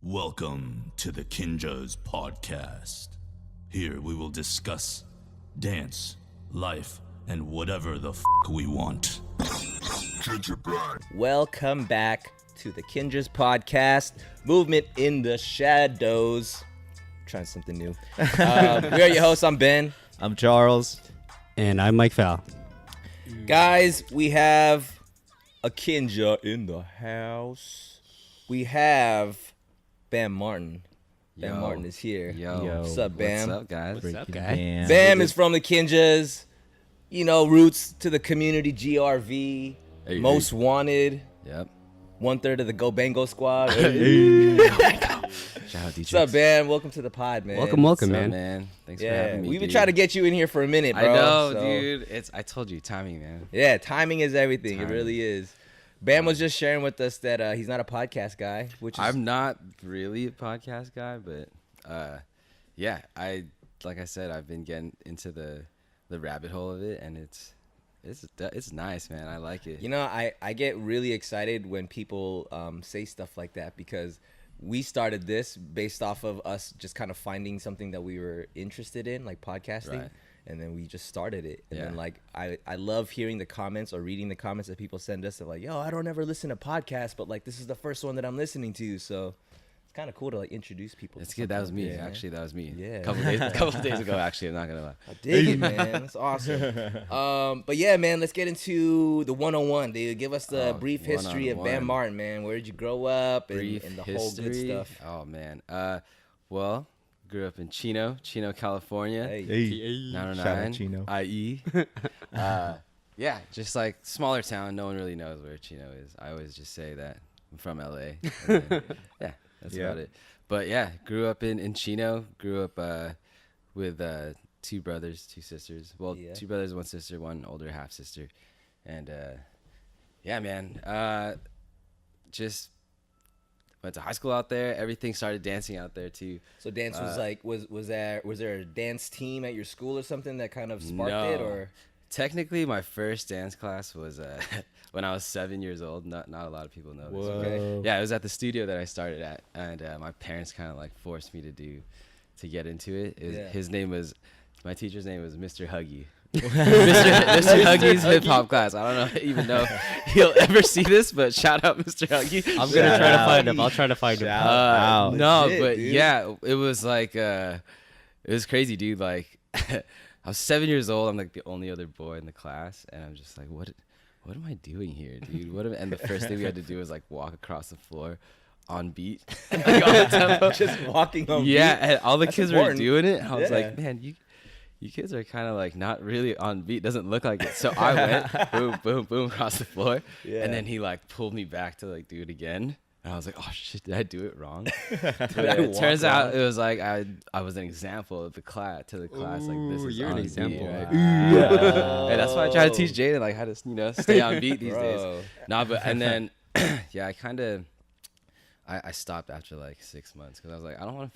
Welcome to the Kinjaz PodKast. Here we will discuss dance, life, and whatever the we want. Welcome back to the Kinjaz PodKast, Movement in the Shadows. Trying something new. We are your hosts. I'm Ben. I'm Charles. And I'm Mike Fowl. Guys, we have a Kinja in the house. We have Bam Martin. Bam Martin is here. Yo. What's up, Bam? What's up, guys? What's up, guys? Bam is from the Kinjas. You know, roots to the community, GRV, most wanted. Yep. 1/3 of the Go Bango squad. Shout out D-Trix. What's up, Bam? Welcome to the pod, man. Welcome, What's up, man. Thanks for having me. We've been dude. trying to get you in here for a minute, bro. I know, so. dude. I told you, timing, man. Yeah, timing is everything. Timing. It really is. Bam was just sharing with us that he's not a podcast guy, which is I'm not really a podcast guy, but yeah, like I said, I've been getting into the rabbit hole of it, and it's nice, man. I like it. You know, I get really excited when people say stuff like that because we started this based off of us just kind of finding something that we were interested in, like podcasting. Right. And then we just started it. And Yeah. then, like, I love hearing the comments or reading the comments that people send us of, like, yo, I don't ever listen to podcasts, but, like, this is the first one that I'm listening to. So it's kind of cool to, like, introduce people. It's to good. That was something me. like that, Actually, that was me. Yeah. A couple of days ago, actually. I'm not going to lie. I dig it, man. That's awesome. But, yeah, man, let's get into the 101. They give us the brief history of Bam 101. Martin, man. Where did you grow up and Brief the history. whole good stuff? Oh, man. Well, grew up in Chino, California. Hey. 909, Shout out Chino. IE. Yeah, just like smaller town. No one really knows where Chino is. I always just say that I'm from LA. And then, yeah, that's about it. But yeah, grew up in Chino. Grew up with 2 brothers, 2 sisters. Well, Yeah. 2 brothers, 1 sister, 1 older half sister. And yeah, man, just went to high school out there. Everything started dancing out there too. So dance was like was there a dance team at your school or something that kind of sparked it, or Technically, my first dance class was when I was 7 years old. Not a lot of people know this. Okay. Yeah, it was at the studio that I started at, and my parents kind of like forced me to get into it. My teacher's name was Mr. Huggy. Mr. Huggy's hip hop class. I don't even know if he'll ever see this, but shout out Mr. Huggy. I'm going to try to find him. I'll try to find him. No, Legit, but dude. yeah, it was like it was crazy, dude. Like I was 7 years old. I'm like the only other boy in the class, and I'm just like, what am I doing here, dude? And the first thing we had to do was like walk across the floor on beat, like, on the tempo. just walking on Yeah, beat? and all the That's kids important. were doing it. And I was Yeah. like, man, you kids are kind of like not really on beat. Doesn't look like it. So I went boom, boom, boom across the floor, Yeah. and then he like pulled me back to like do it again. And I was like, oh shit, did I do it wrong? But I it walk turns out around? it was like I was an example of the class like this is you're an on example. beat, right? Oh. And that's why I try to teach Jaden like how to stay on beat these days. Bro. Nah, but and then yeah, I stopped after like 6 months because I was like, I don't want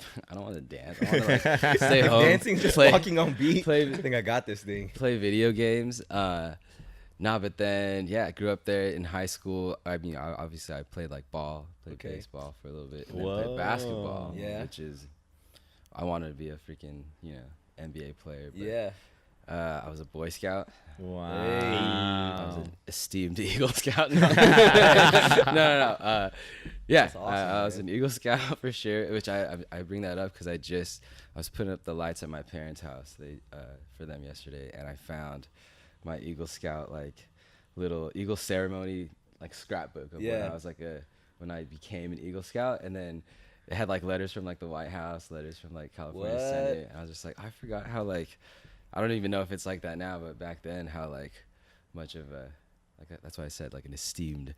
to dance. I want to like stay home, Dancing, just play, walking on beat. play- I think I got this thing. play video games. But then yeah, I grew up there in high school. I mean, obviously I played like Okay. baseball for a little bit, and then played basketball. Yeah. which is I wanted to be a freaking NBA player. But, Yeah. I was a Boy Scout. I Wow. was an esteemed Eagle Scout. No. No. Yeah, That's awesome, I was man. an Eagle Scout for sure. Which I bring that up because I was putting up the lights at my parents' house for them yesterday, and I found my Eagle Scout like little Eagle ceremony like scrapbook of when Yeah. I was like when I became an Eagle Scout, and then it had like letters from like the White House, letters from like California What? Senate, and I was just like, I forgot how like. I don't even know if it's like that now, but back then, how like much of a that's why I said like an esteemed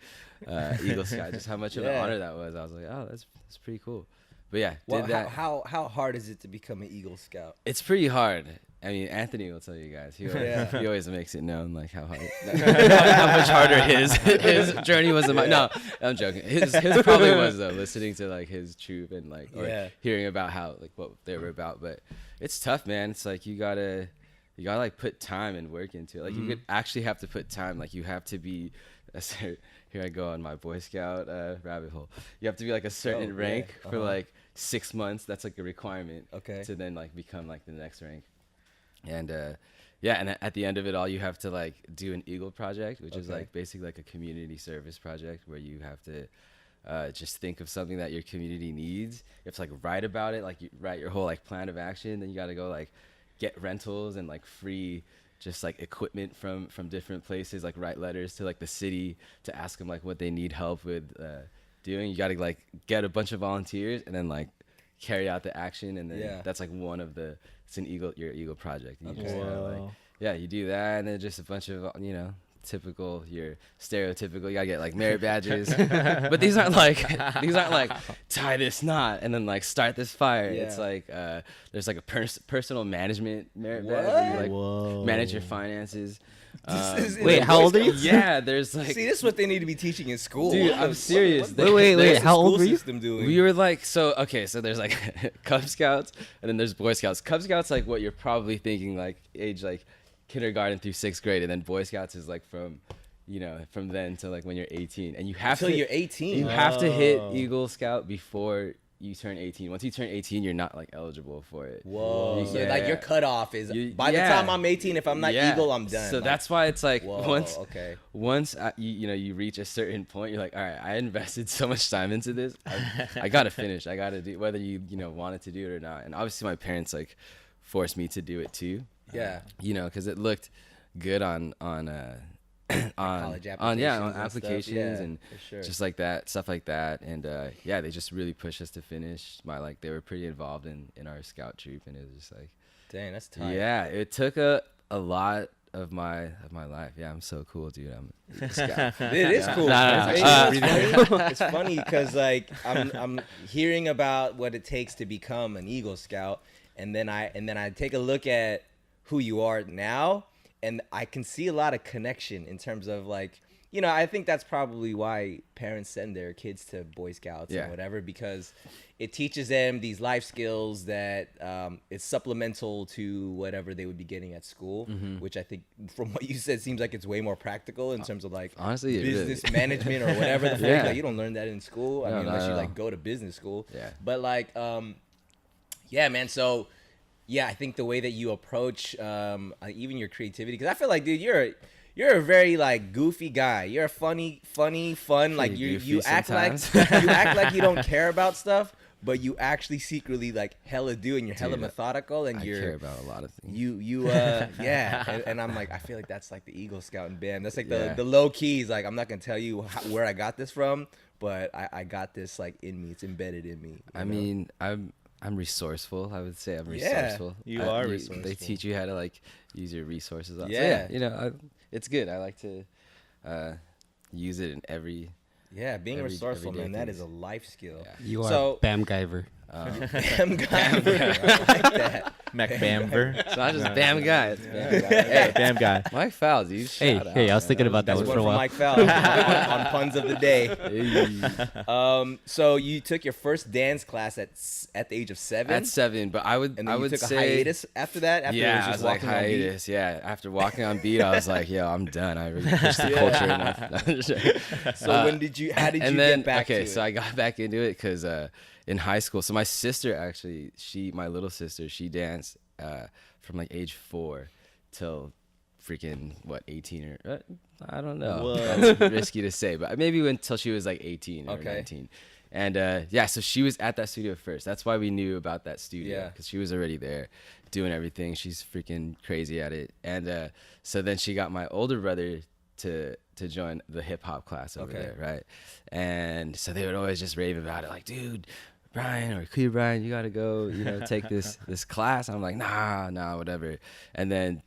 Eagle Scout, just how much of an Yeah. honor that was. I was like, oh, that's pretty cool. But yeah, Well, did that. how hard is it to become an Eagle Scout? It's pretty hard. I mean, Anthony will tell you guys. He always, Yeah. he always makes it known like how hard, how much harder his journey was than mine. No, I'm joking. His probably was though, listening to like his troop and like or Yeah. hearing about how like what they were about. But it's tough, man. It's like you gotta like put time and work into it. Like you could actually have to put time. Like you have to be here I go on my Boy Scout rabbit hole. You have to be like a certain rank for like 6 months. That's like a requirement. Okay. To then like become like the next rank. And and at the end of it all, you have to like do an Eagle project, which is like basically like a community service project where you have to just think of something that your community needs. You have to like write about it, like you write your whole like plan of action. Then you got to go like get rentals and like free just like equipment from different places, like write letters to like the city to ask them like what they need help with doing. You got to like get a bunch of volunteers and then like carry out the action, and then that's like one of the, it's your Eagle project. You just like, you do that, and then just a bunch of typical, your stereotypical, you gotta get like merit badges. But these aren't like tie this knot and then like start this fire. It's like there's like a personal management merit badge where you like manage your finances. Wait, how old are you? Yeah, there's like, see, this is what they need to be teaching in school. Dude, I'm serious. Wait, how old were you? We were like, so there's like Cub Scouts and then there's Boy Scouts. Cub Scouts like what you're probably thinking, like age like kindergarten through 6th grade, and then Boy Scouts is like from then to like when you're 18, and you have until you're 18. You have to hit Eagle Scout before you turn 18. Once you turn 18, you're not like eligible for it. Whoa. So like your cutoff is by the time I'm 18, if I'm not Eagle, I'm done. So like, that's why it's like once you reach a certain point, you're like, all right, I invested so much time into this. I gotta finish. I gotta do, whether you wanted to do it or not. And obviously my parents like forced me to do it too. Yeah. Because it looked good on college applications and just like that, stuff like that. And they just really pushed us to finish. They were pretty involved in our scout troop, and it was just like, dang, that's tight. Yeah, it took a lot of my life. Yeah, I'm so cool, dude. I'm a scout. It is cool. It's funny because like I'm hearing about what it takes to become an Eagle Scout, and then I take a look at who you are now, and I can see a lot of connection in terms of like, I think that's probably why parents send their kids to Boy Scouts and whatever, because it teaches them these life skills that it's supplemental to whatever they would be getting at school, which I think from what you said seems like it's way more practical in terms of like honestly business management or whatever the fuck. Like, you don't learn that in school. I mean, unless you like go to business school. Yeah. But like, man. So yeah, I think the way that you approach even your creativity, because I feel like, dude, you're a very like goofy guy. You're a funny, fun. Like you act like you don't care about stuff, but you actually secretly like hella do, and you're hella methodical, and I care about a lot of things. And I'm like, I feel like that's like the Eagle Scout and band. That's like the low keys. Like, I'm not gonna tell you where I got this from, but I got this like in me. It's embedded in me. I mean, I'm resourceful. I would say I'm resourceful. You are resourceful. They teach you how to like use your resources. Yeah. So, it's good. I like to use it in every. Yeah, being resourceful, man, that is a life skill. Yeah. You are Bamgiver. Bamgiver. I like that. MacBamver. It's not just Bam guy. It's Bam guy. Hey, Bam guy. Mike Fowl, dude. Hey, I was thinking about that That's one one for a from while. Mike Fowl on puns of the day. Hey. So you took your first dance class at the age of 7? At 7, but I would took say a hiatus after that. After it was just I was like walking on beat? hiatus. Yeah, after walking on beat, I was like, yo, I'm done. I really pushed the culture enough. So how did you get back to it? So I got back into it because in high school, so my sister actually, my little sister, she danced from like age 4 till freaking 18 or I don't know. Whoa. That's risky to say, but maybe until she was like 18 or 19. And so she was at that studio first. That's why we knew about that studio, because she was already there doing everything. She's freaking crazy at it. And so then she got my older brother to join the hip hop class over there, right? And so they would always just rave about it, like, dude, Brian or Cleo Brian, you gotta go, take this class. And I'm like, nah, whatever. And then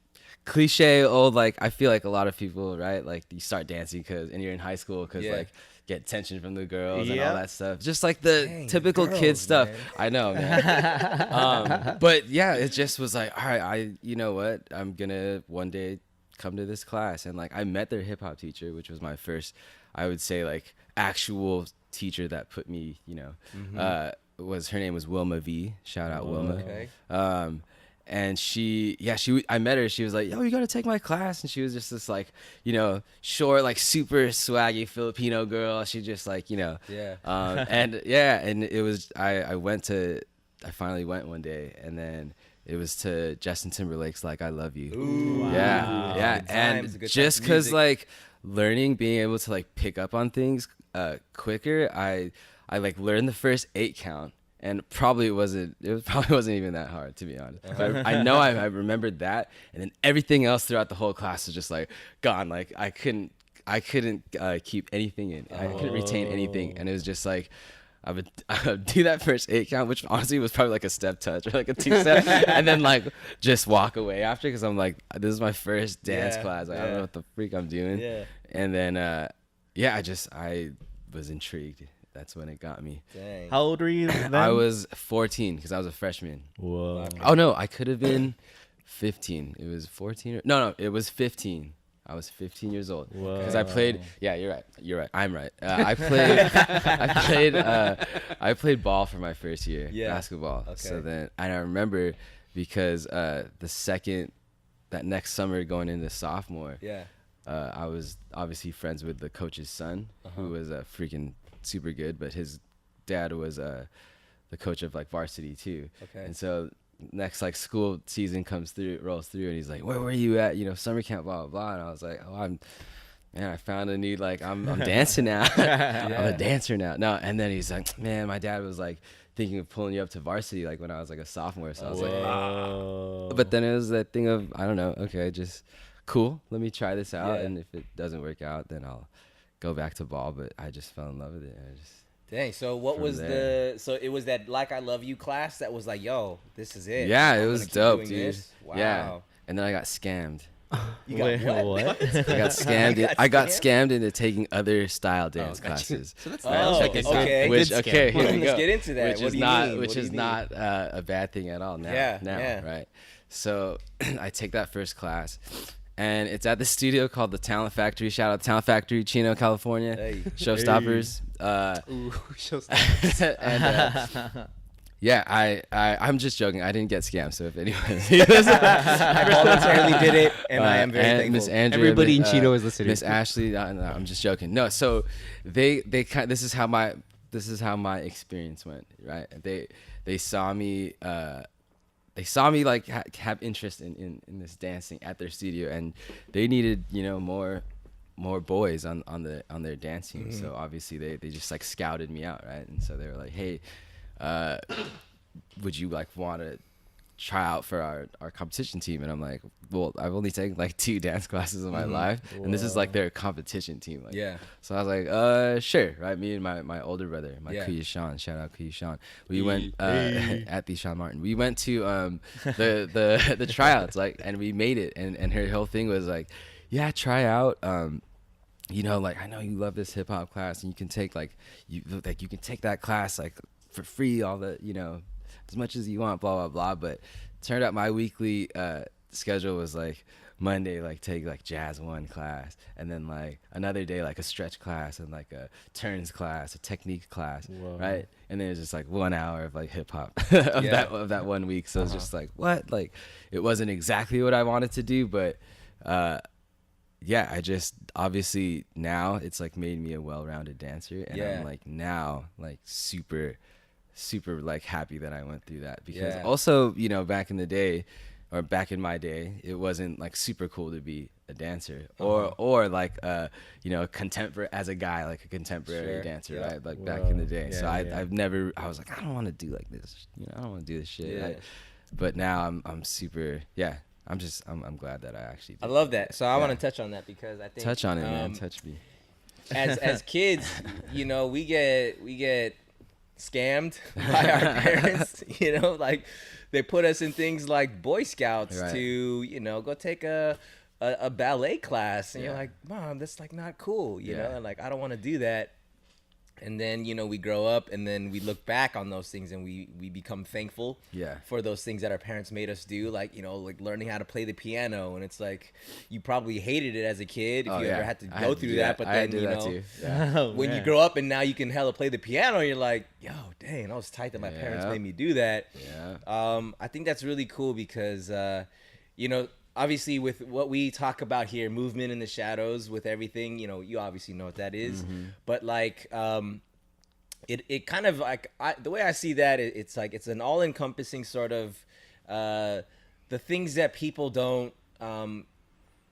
cliche old, like, I feel like a lot of people, right, like you start dancing and you're in high school because like get attention from the girls and all that stuff, just like the typical kid stuff, man. I know, man. But yeah, it just was like, all right, you know what, I'm gonna one day come to this class. And like I met their hip-hop teacher, which was my first, I would say, like actual teacher that put me, her name was Wilma V. Shout out Wilma. and I met her. She was like, "Yo, you gotta take my class," and she was just this like, short, like super swaggy Filipino girl. She just like, and it was I finally went one day, and then it was to Justin Timberlake's like "I Love You." Ooh, yeah, good and times, good just times. because Music. like being able to like pick up on things quicker, I like learned the first 8 count. And probably it wasn't even that hard, to be honest. But I know I remembered that, and then everything else throughout the whole class was just like gone. Like I couldn't keep anything in. I couldn't retain anything, and it was just like I would do that first 8 count, which honestly was probably like a step touch or like a 2-step, and then like just walk away after, because I'm like, this is my first dance class. Like, I don't know what the freak I'm doing. Yeah. And then I was intrigued. That's when it got me. Dang. How old were you then? I was 14 because I was a freshman. Whoa. Oh no, I could have been 15. It was 14. No, it was 15. I was 15 years old because I played. Yeah, you're right. I'm right. I played ball for my first year, basketball. Okay. So then I remember because that next summer going into sophomore, I was obviously friends with the coach's son, who was freaking super good, but his dad was the coach of like varsity too. Okay. And so next like school season rolls through, and he's like, "Where were you at? Summer camp, blah blah blah." And I was like, "Oh, I found a new like I'm dancing now. I'm a dancer now." No, and then he's like, "Man, my dad was like thinking of pulling you up to varsity like when I was like a sophomore." So I was like, "Ah." But then it was that thing of, I don't know, okay, just cool. Let me try this out, and if it doesn't work out, then I'll go back to ball. But I just fell in love with it. And dang. So so it was that like I Love You class that was like, yo, this is it. Yeah, it was dope, dude. This? Wow. Yeah. And then I got scammed. You got what? I got scammed. I got scammed into taking other style dance classes. So that's okay. Okay, here we go. Let's get into that. Which is not a bad thing at all now. Right? So I take that first class, and it's at the studio called the Talent Factory. Shout out Talent Factory, Chino, California. Hey. Showstoppers. Ooh, Showstoppers. And I'm just joking. I didn't get scammed. So if anyone voluntarily did it, and I am very thankful. Miss Andrea, everybody in Chino is listening. Miss Ashley. No, I'm just joking. No, so this is how my experience went. Right? They saw me. They saw me like have interest in this dancing at their studio, and they needed more boys on their dance team. So obviously they just like scouted me out, right? And so they were like, "Hey, would you like want to try out for our competition team?" And I'm like, "Well, I've only taken like 2 dance classes in my life, and this is like their competition team." Like, so I was like, "Sure." Right? Me and my older brother, Kuya Sean, shout out Kuya Sean. We went at the Sean Martin. We went to the tryouts, like, and we made it. And her whole thing was like, "Yeah, try out. Like, I know you love this hip hop class, and you can take you can take that class like for free, all the as much as you want, blah blah blah." But it turned out my weekly schedule was like Monday, like take like jazz 1 class, and then like another day like a stretch class, and like a turns class, a technique class. Whoa. Right? And then it's just like 1 hour of like hip hop of that 1 week. So it's just like, what? Like, it wasn't exactly what I wanted to do, but I just obviously now it's like made me a well-rounded dancer, and I'm like now like super like happy that I went through that, because also back in the day, or back in my day, it wasn't like super cool to be a dancer or like contemporary as a guy, like a contemporary dancer, right? Like back in the day. So I've never, I was like, I don't want to do like this, I don't want to do this shit. Right? But now I'm super, I'm glad that I actually did. I love that. So I want to touch on that, because I think touch on it, man. Touch me. As kids, we get scammed by our parents. Like they put us in things like Boy Scouts to go take a ballet class, and you're like, Mom, that's like not cool, and like I don't want to do that. And then, we grow up and then we look back on those things and we become thankful for those things that our parents made us do. Like, like learning how to play the piano. And it's like, you probably hated it as a kid if you ever had to go through that. But then, when you grow up and now you can hella play the piano, you're like, yo, dang, I was tight that my parents made me do that. I think that's really cool because, obviously with what we talk about here, movement in the shadows, with everything, you obviously know what that is. But like it kind of like the way I see that, it's like it's an all-encompassing sort of the things that people don't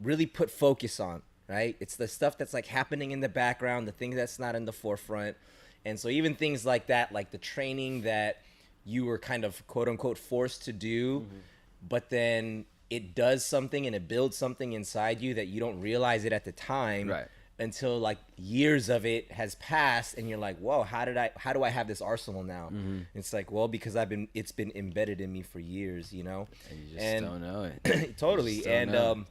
really put focus on, right? It's the stuff that's like happening in the background, the things that's not in the forefront. And so even things like that, like the training that you were kind of quote unquote forced to do, but then it does something and it builds something inside you that you don't realize it at the time until like years of it has passed and you're like, whoa, how do I have this arsenal now? It's like, well, because it's been embedded in me for years, And you just don't know it. Totally. And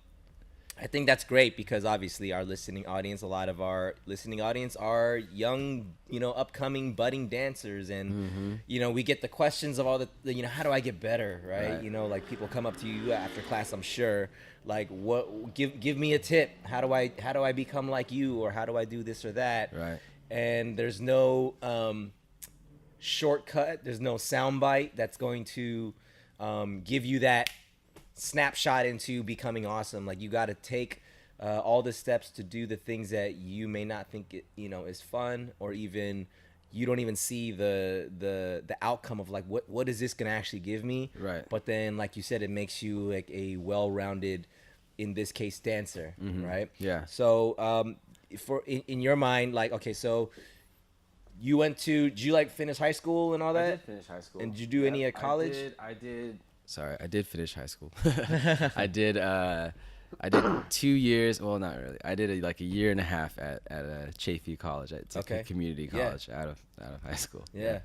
I think that's great because obviously our listening audience, a lot of our listening audience are young, upcoming budding dancers. And, we get the questions of all the how do I get better? Right. Like people come up to you after class, I'm sure, like give me a tip. How do I become like you? Or how do I do this or that? Right. And there's no shortcut. There's no soundbite that's going to give you that snapshot into becoming awesome. Like you got to take all the steps to do the things that you may not think is fun, or even you don't even see the outcome of like what is this gonna actually give me, right? But then, like you said, it makes you like a well-rounded, in this case, dancer, right? Yeah. So for in your mind, like, okay, so did you like finish high school and all that? I did finish high school. And did you do any at college? I did. Sorry, I did finish high school. I did 2 years. Well, not really. I did a year and a half at a Chafee college. It's like a community college out of high school. Yeah,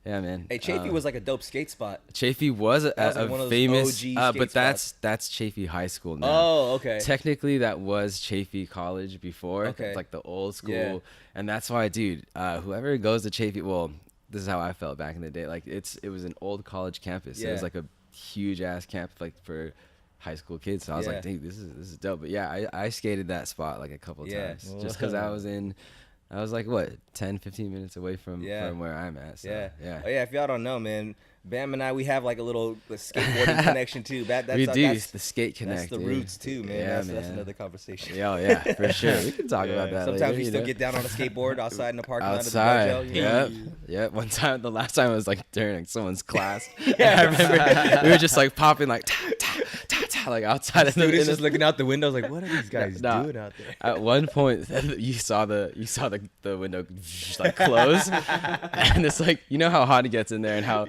man. Hey, Chafee was like a dope skate spot. Chafee was a one famous, OG but spots. that's Chafee High School now. Oh, okay. Technically, that was Chafee College before. Okay. Like the old school, and that's why, dude. Whoever goes to Chafee, well, this is how I felt back in the day. Like it was an old college campus. It was like a huge ass camp like for high school kids. So I was like, dude, this is dope. But yeah, I skated that spot like a couple times just because I was like, what, 10, 15 minutes away from where I'm at. So, yeah. Oh, yeah, if y'all don't know, man, Bam and I, we have like a little skateboarding connection too. That's the skate connect. That's the roots too, man. Yeah, that's another conversation. Yeah, for sure. We can talk about that Sometimes later, we still get down on a skateboard outside in the parking lot of the outside. dojo. Yep. The last time was like during someone's class. I remember we were just like popping like like outside of the students just looking out the window like, what are these guys doing out there? At one point you saw the window just like close, and it's like, you know how hot it gets in there and how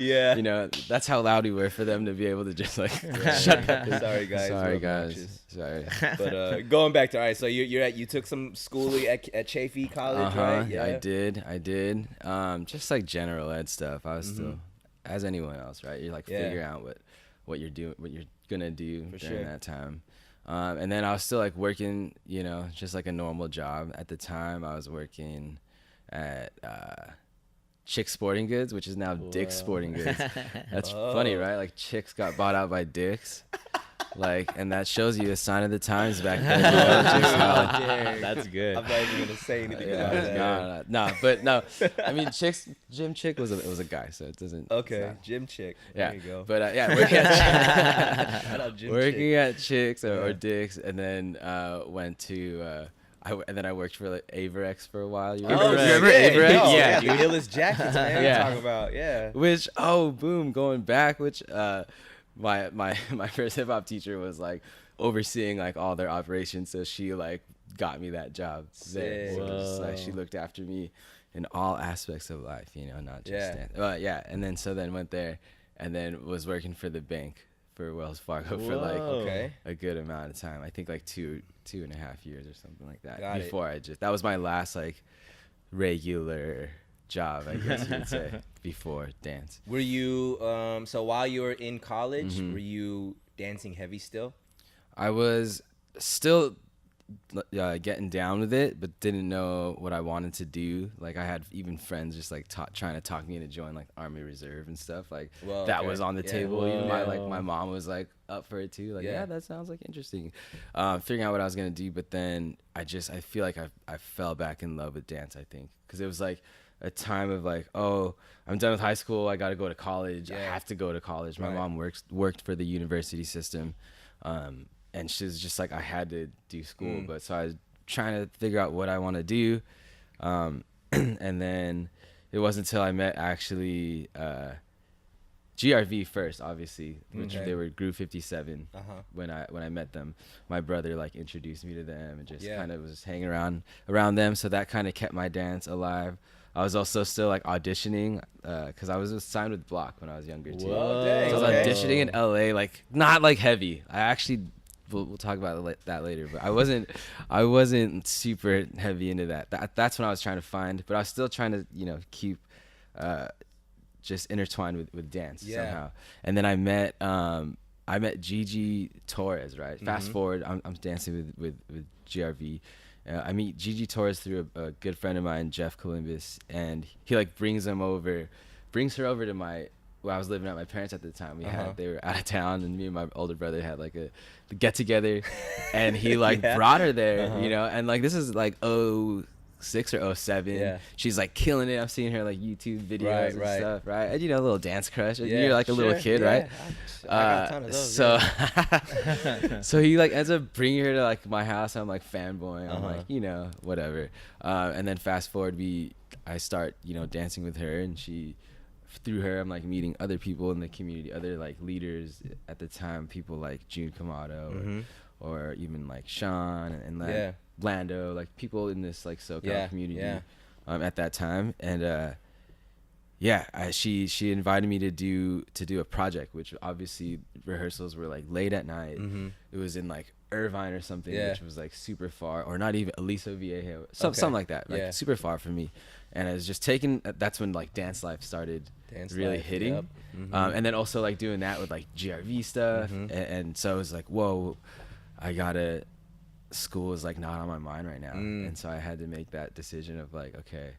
that's how loud we were for them to be able to just like shut up. Sorry guys. But going back to, all right, so you took some schooling at Chafee College, right? Yeah, I did. Just like general ed stuff. I was still, as anyone else, right? You're like figuring out what you're doing, what you're gonna do during that time. And then I was still like working, just like a normal job. At the time I was working at Chick's Sporting Goods, which is now Dick's Sporting Goods. That's funny, right? Like Chick's got bought out by Dick's. Like, and that shows you a sign of the times back then. That's good. I'm not even gonna say anything about that. No. I mean, Jim Chick was a guy, so it doesn't. Okay, Jim Chick. Yeah, there you go. But working at Chick's or Dick's, and then went to. And then I worked for like Averex for a while. You remember Averex? Yeah, the illest jackets, man. Talk about Which going back. Which my first hip hop teacher was like overseeing like all their operations, so she like got me that job there. So just, like, she looked after me in all aspects of life, not just dance. And then went there, and then was working for the bank for Wells Fargo for like a good amount of time. I think like two and a half years or something like that. That was my last like regular job, I guess you would say, before dance. Were you so while you were in college, were you dancing heavy still? I was still getting down with it, but didn't know what I wanted to do. Like I had even friends just like trying to talk me into join like Army Reserve and stuff. Like that was on the table. Even my mom was like up for it too. Like yeah, that sounds like interesting. Figuring out what I was gonna do, but then I feel like I fell back in love with dance. I think because it was like a time of like, oh, I'm done with high school. I got to go to college. I have to go to college. My mom worked for the university system. And she was just like, I had to do school. But so I was trying to figure out what I want to do. And then it wasn't until I met actually GRV first, obviously, which they were Groove 57 when I met them. My brother like introduced me to them and just kind of was hanging around them. So that kind of kept my dance alive. I was also still like auditioning because I was signed with Block when I was younger too. Whoa, dang, so I was auditioning in LA, like not like heavy. I actually we'll talk about that later, but I wasn't super heavy into that. That's when I was trying to find, but I was still trying to keep just intertwined with dance somehow. And then I met Gigi Torres, right? Fast forward, I'm dancing with GRV. I meet Gigi Torres through a good friend of mine, Jeff Columbus, and he like brings her over to where I was living at my parents at the time. They were out of town, and me and my older brother had like a get together, and he like brought her there, and like this is like 06 or 07. Yeah. She's like killing it. I'm seeing her like YouTube videos and stuff, right? And a little dance crush. You're like a little kid, right? I got a ton of those, so he like ends up bringing her to like my house. I'm like fanboying. I'm like, whatever. And then fast forward, I start, dancing with her, and through her, I'm like meeting other people in the community, other like leaders at the time, people like June Kamado or even like Sean and like Lando, like people in this like SoCal community at that time. And she invited me to do a project, which obviously rehearsals were like late at night. It was in like Irvine or something, which was like super far, or not even Aliso Viejo, something like that, like super far from me. And I was just that's when like dance life started really hitting. And then also like doing that with like GRV stuff. And so it was like, whoa, school is like not on my mind right now. And so I had to make that decision of like, okay,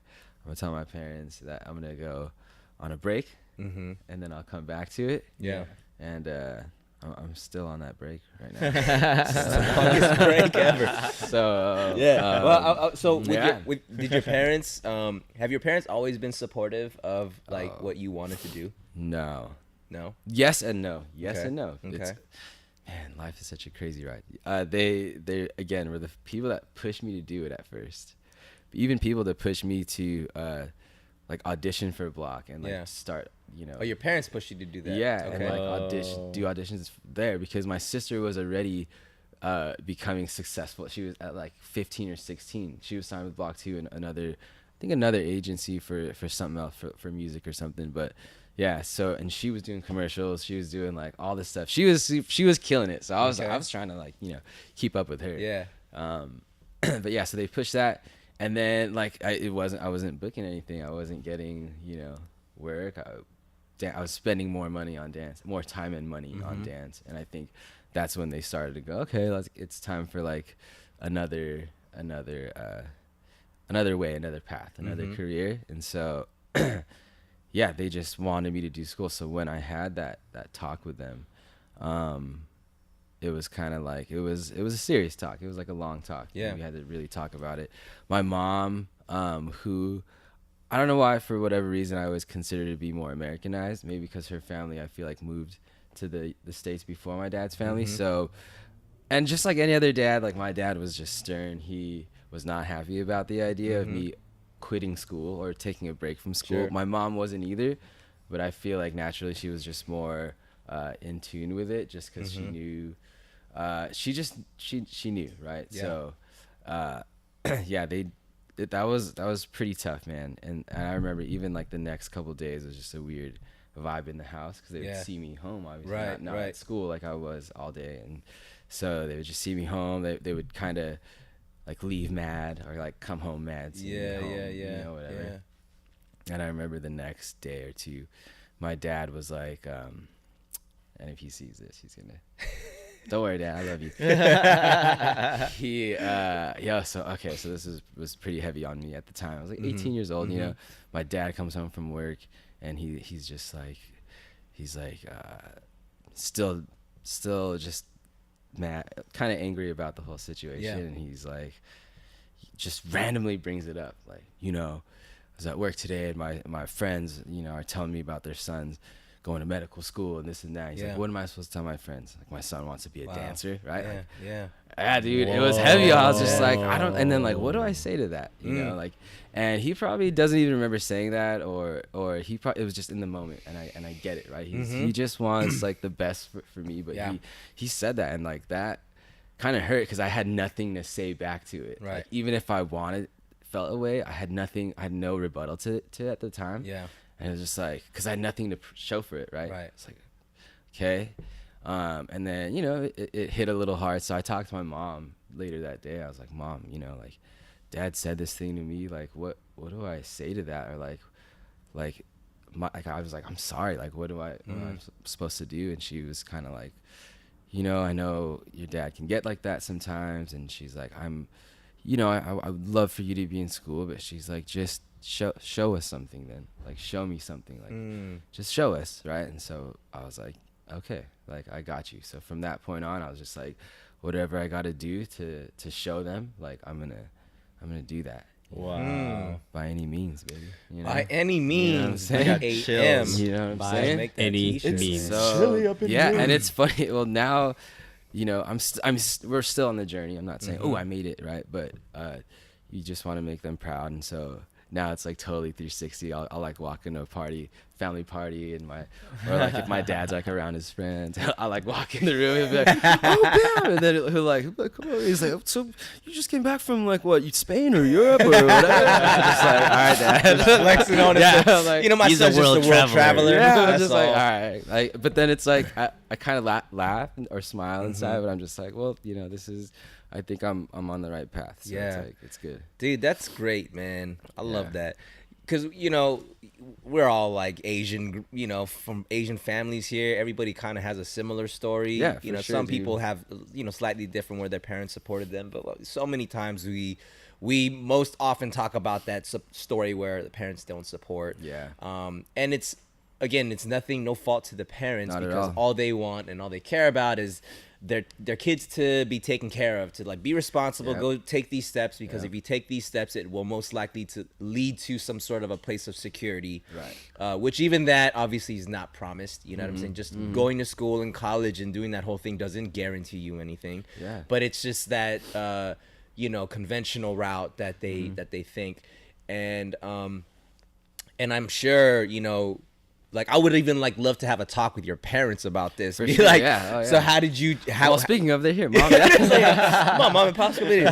I'm gonna tell my parents that I'm gonna go on a break, and then I'll come back to it. And I'm still on that break right now. It's the longest break ever. So did your parents have your parents always been supportive of like what you wanted to do? No. Yes and no. And no. Okay. Man, life is such a crazy ride. They again were the people that pushed me to do it at first. But even people that pushed me to like audition for Block and like start, Oh, your parents pushed you to do that. Yeah, and like do auditions there because my sister was already becoming successful. She was at like 15 or 16. She was signed with Block 2 and another agency for something else for music or something. But yeah, so and she was doing commercials. She was doing like all this stuff. She was killing it. So I was trying to like keep up with her. Yeah. But yeah, so they pushed that, and then like I wasn't booking anything. I wasn't getting work. I was spending more money on dance, more time and money on dance, and I think that's when they started to go, okay, it's time for like another way, another path, another career. And so they just wanted me to do school. So when I had that talk with them, it was kind of like it was a serious talk. It was like a long talk. Yeah, we had to really talk about it. My mom, who I don't know why, for whatever reason, I was considered to be more Americanized. Maybe because her family, I feel like, moved to the States before my dad's family. So, and just like any other dad, like my dad was just stern. He was not happy about the idea of me quitting school or taking a break from school. My mom wasn't either, but I feel like naturally she was just more in tune with it, just because she knew. She knew, right? Yeah. So, that was pretty tough, man. And I remember even like the next couple of days was just a weird vibe in the house because they would see me home, obviously, not at school like I was all day. And so they would just see me home. They would kind of like leave mad or like come home mad. Whatever. And I remember the next day or two, my dad was like, and if he sees this, he's gonna Don't worry, Dad. I love you. So this was pretty heavy on me at the time. I was like 18 years old. You know, my dad comes home from work, and he's just like, still just mad, kind of angry about the whole situation, and he's like, just randomly brings it up, like, you know, I was at work today, and my friends, you know, are telling me about their sons going to medical school and this and that. He's like, what am I supposed to tell my friends? Like, my son wants to be a dancer, right? Yeah, dude, it was heavy. I was just like, I don't, and then like, what do I say to that? You know, like, and he probably doesn't even remember saying that, or he probably, it was just in the moment, and I get it, right? He just wants like the best for me, but he said that, and like that kind of hurt because I had nothing to say back to it. Right. Like, even if I felt away, I had no rebuttal to it at the time. Yeah. And it was just like, because I had nothing to show for it, right? Right. It's like, okay. And then, you know, it hit a little hard. So I talked to my mom later that day. I was like, Mom, you know, like, Dad said this thing to me. Like, what do I say to that? Or like I was like, I'm sorry. Like, what am I supposed to do? And she was kind of like, you know, I know your dad can get like that sometimes. And she's like, you know, I would love for you to be in school, but she's like, just show us something then. Like, show me something. Like, just show us, right? And so I was like, okay, like, I got you. So from that point on, I was just like, whatever I got to do to show them, like, I'm gonna do that. Wow. By any means, baby. You know? By any means. You know what I'm saying? I got chills. You know what I'm By saying? Make that any t-shirt. means. So, chilly up in here. and it's funny. Well, now, you know, we're still on the journey. I'm not saying, oh, I made it, right? But you just want to make them proud, and so now it's like totally 360. I'll like walk into a family party, or like if my dad's like around his friends, I like walk in the room and be like, oh, Bam! And then he'll like, come on. He's like, so you just came back from like what, Spain or Europe or whatever? I'm just like, all right, Dad. Flexing on it. Like, you know, my he's son's a world just a world traveler. yeah, I'm That's just all. like, all right. Like, but then it's like, I kind of laugh or smile inside, but I'm just like, well, you know, I think I'm on the right path. So Yeah. it's like, it's good. Dude, that's great, man. I love that. Because, you know, we're all like Asian, you know, from Asian families here. Everybody kind of has a similar story. Yeah, you know, for sure, some dude. people have, you know, slightly different where their parents supported them. But so many times we most often talk about that story where the parents don't support. Yeah. And it's, again, it's no fault to the parents, Not at because all they want and all they care about is their kids to be taken care of, to like be responsible, go take these steps, because if you take these steps, it will most likely to lead to some sort of a place of security, Right. which even that obviously is not promised. You know what I'm saying? Just going to school and college and doing that whole thing doesn't guarantee you anything. Yeah. But it's just that you know, conventional route that they think, and I'm sure, you know, like, I would even like love to have a talk with your parents about this. For Be sure, like, yeah. Oh, yeah. So how did you? Well, speaking of, they're here, Mom. Come on, Mom and Pop's video.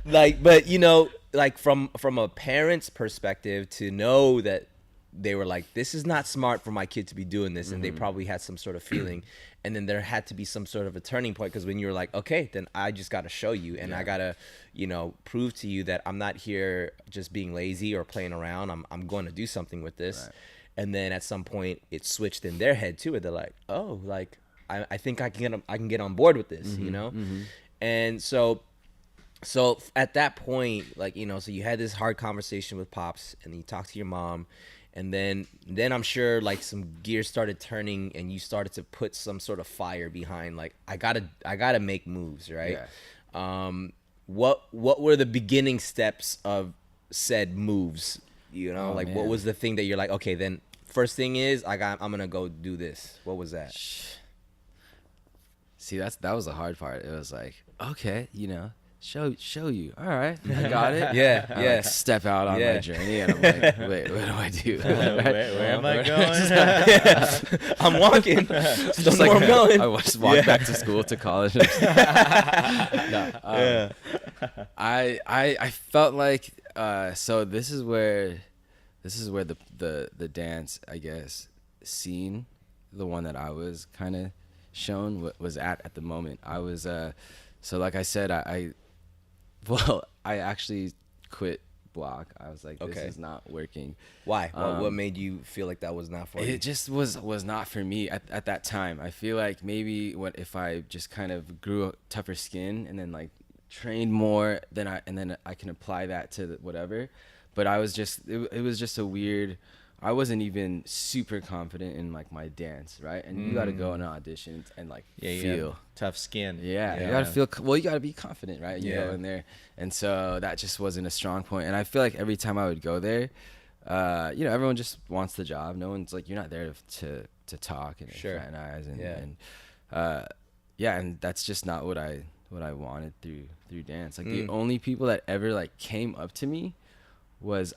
Like, but you know, like from a parent's perspective, to know that they were like, this is not smart for my kid to be doing this, and they probably had some sort of feeling, and then there had to be some sort of a turning point, because when you were like, okay, then I just got to show you, and I gotta, you know, prove to you that I'm not here just being lazy or playing around. I'm going to do something with this. Right. And then at some point it switched in their head too, where they're like, oh, like I think I can get on board with this, you know? And so at that point, like, you know, so you had this hard conversation with Pops, and then you talked to your mom, and then I'm sure like some gears started turning, and you started to put some sort of fire behind, like, I gotta make moves, right? Yeah. What were the beginning steps of said moves? You know, like, what was the thing that you're like, okay, then first thing is I'm gonna go do this. What was that? See, that was the hard part. It was like, okay, you know, show you. All right, I got it. Yeah. Like, step out on my journey, and I'm like, wait, what do I do? Where am I going? I'm walking. Just like, where I'm going. I just walked back to school, to college. I felt like, so this is where the dance, I guess, scene, the one that I was kind of shown, was at the moment. I was so like I said, I actually quit block. I was like, this Okay. is not working. Why? What made you feel like that was not for you? It just was not for me at that time. I feel like maybe if I just kind of grew a tougher skin and then like trained more, then I can apply that to whatever. But I was just it was just a weird. I wasn't even super confident in like my dance, right? And you got to go on an audition and like feel tough skin. Yeah, you gotta feel. Well, you gotta be confident, right? You go in there, and so that just wasn't a strong point. And I feel like every time I would go there, everyone just wants the job. No one's like, you're not there to talk and fraternize and and that's just not what I wanted through dance. Like the only people that ever like came up to me was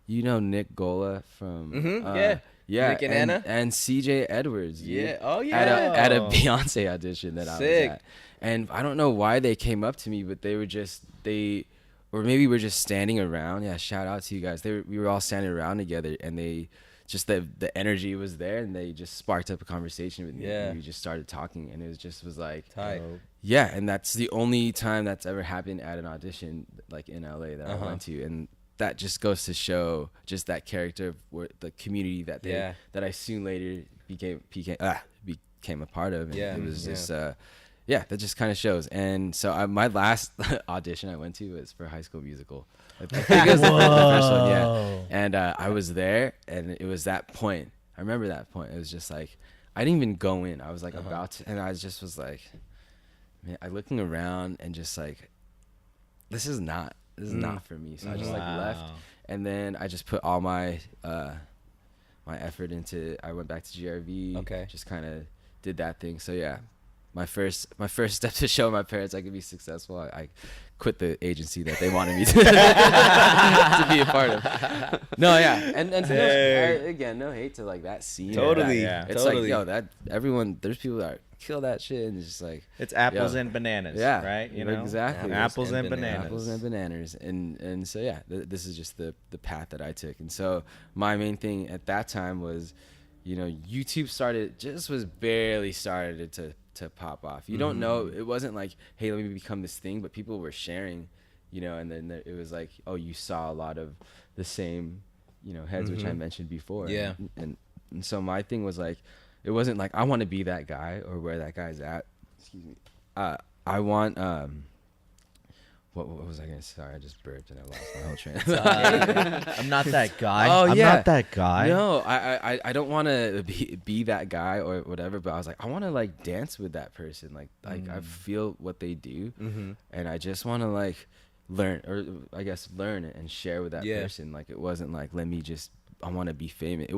Nick Gola from Nick and Anna and CJ Edwards. Yeah. Oh yeah. At a Beyonce audition that I was at, and I don't know why they came up to me, but they were just or maybe we're just standing around. Yeah, shout out to you guys. We were all standing around together, and they just the energy was there, and they just sparked up a conversation with me. Yeah. And we just started talking, and it was like tight. Yeah, and that's the only time that's ever happened at an audition like in LA that I went to, and that just goes to show just that character of the community that that I soon later became a part of. And it was just that just kind of shows. And so my last audition I went to was for High School Musical. I think it was the first one, and I was there, and it was that point. I remember that point. It was just like I didn't even go in. I was like about to, and I just was like, man, I looking around and just like, this is not for me. So I just like left, and then I just put all my my effort into. I went back to GRV. Okay. Just kind of did that thing. So yeah, my first step to show my parents I could be successful. I quit the agency that they wanted me to to be a part of. No, yeah, and again, no hate to like that scene. Totally. It's like that everyone. There's people that kill that shit, and it's just like it's apples and bananas. Yeah, right. You know exactly. Apples and bananas. Apples and bananas, and so yeah, this is just the path that I took. And so my main thing at that time was, YouTube was barely started to pop off. You don't know, it wasn't like, hey, let me become this thing, but people were sharing, and then it was like, oh, you saw a lot of the same, heads, which I mentioned before. Yeah. And so my thing was like, it wasn't like I want to be that guy or where that guy's at. Excuse me. I want what was I gonna say? Sorry, I just burped and I lost my whole train of thought. I'm not that guy. Oh, I'm not that guy. No, I don't want to be that guy or whatever, but I was like, I want to like dance with that person. Like I feel what they do, and I just want to like learn and share with that person. Like it wasn't like I want to be famous. It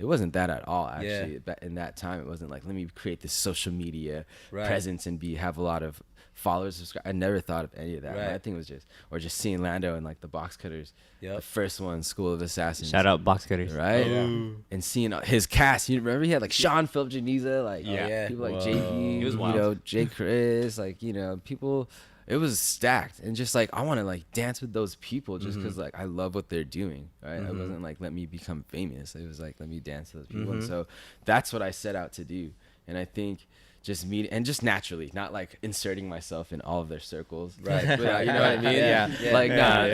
wasn't that at all, actually. Yeah. In that time, it wasn't like, let me create this social media presence and have a lot of followers. I never thought of any of that. My thing was just seeing Lando and like the Box Cutters, the first one, School of Assassins. Shout out Box Cutters. Right? And seeing his cast. You remember he had like Sean Philip Janiza, like people like JP, He was wild. Jay Chris, like, people. It was stacked, and just like I want to like dance with those people just because like I love what they're doing, right? I wasn't like, let me become famous. It was like, let me dance with those people. And so that's what I set out to do. And I think just meeting and just naturally, not like inserting myself in all of their circles, right? You know what I mean?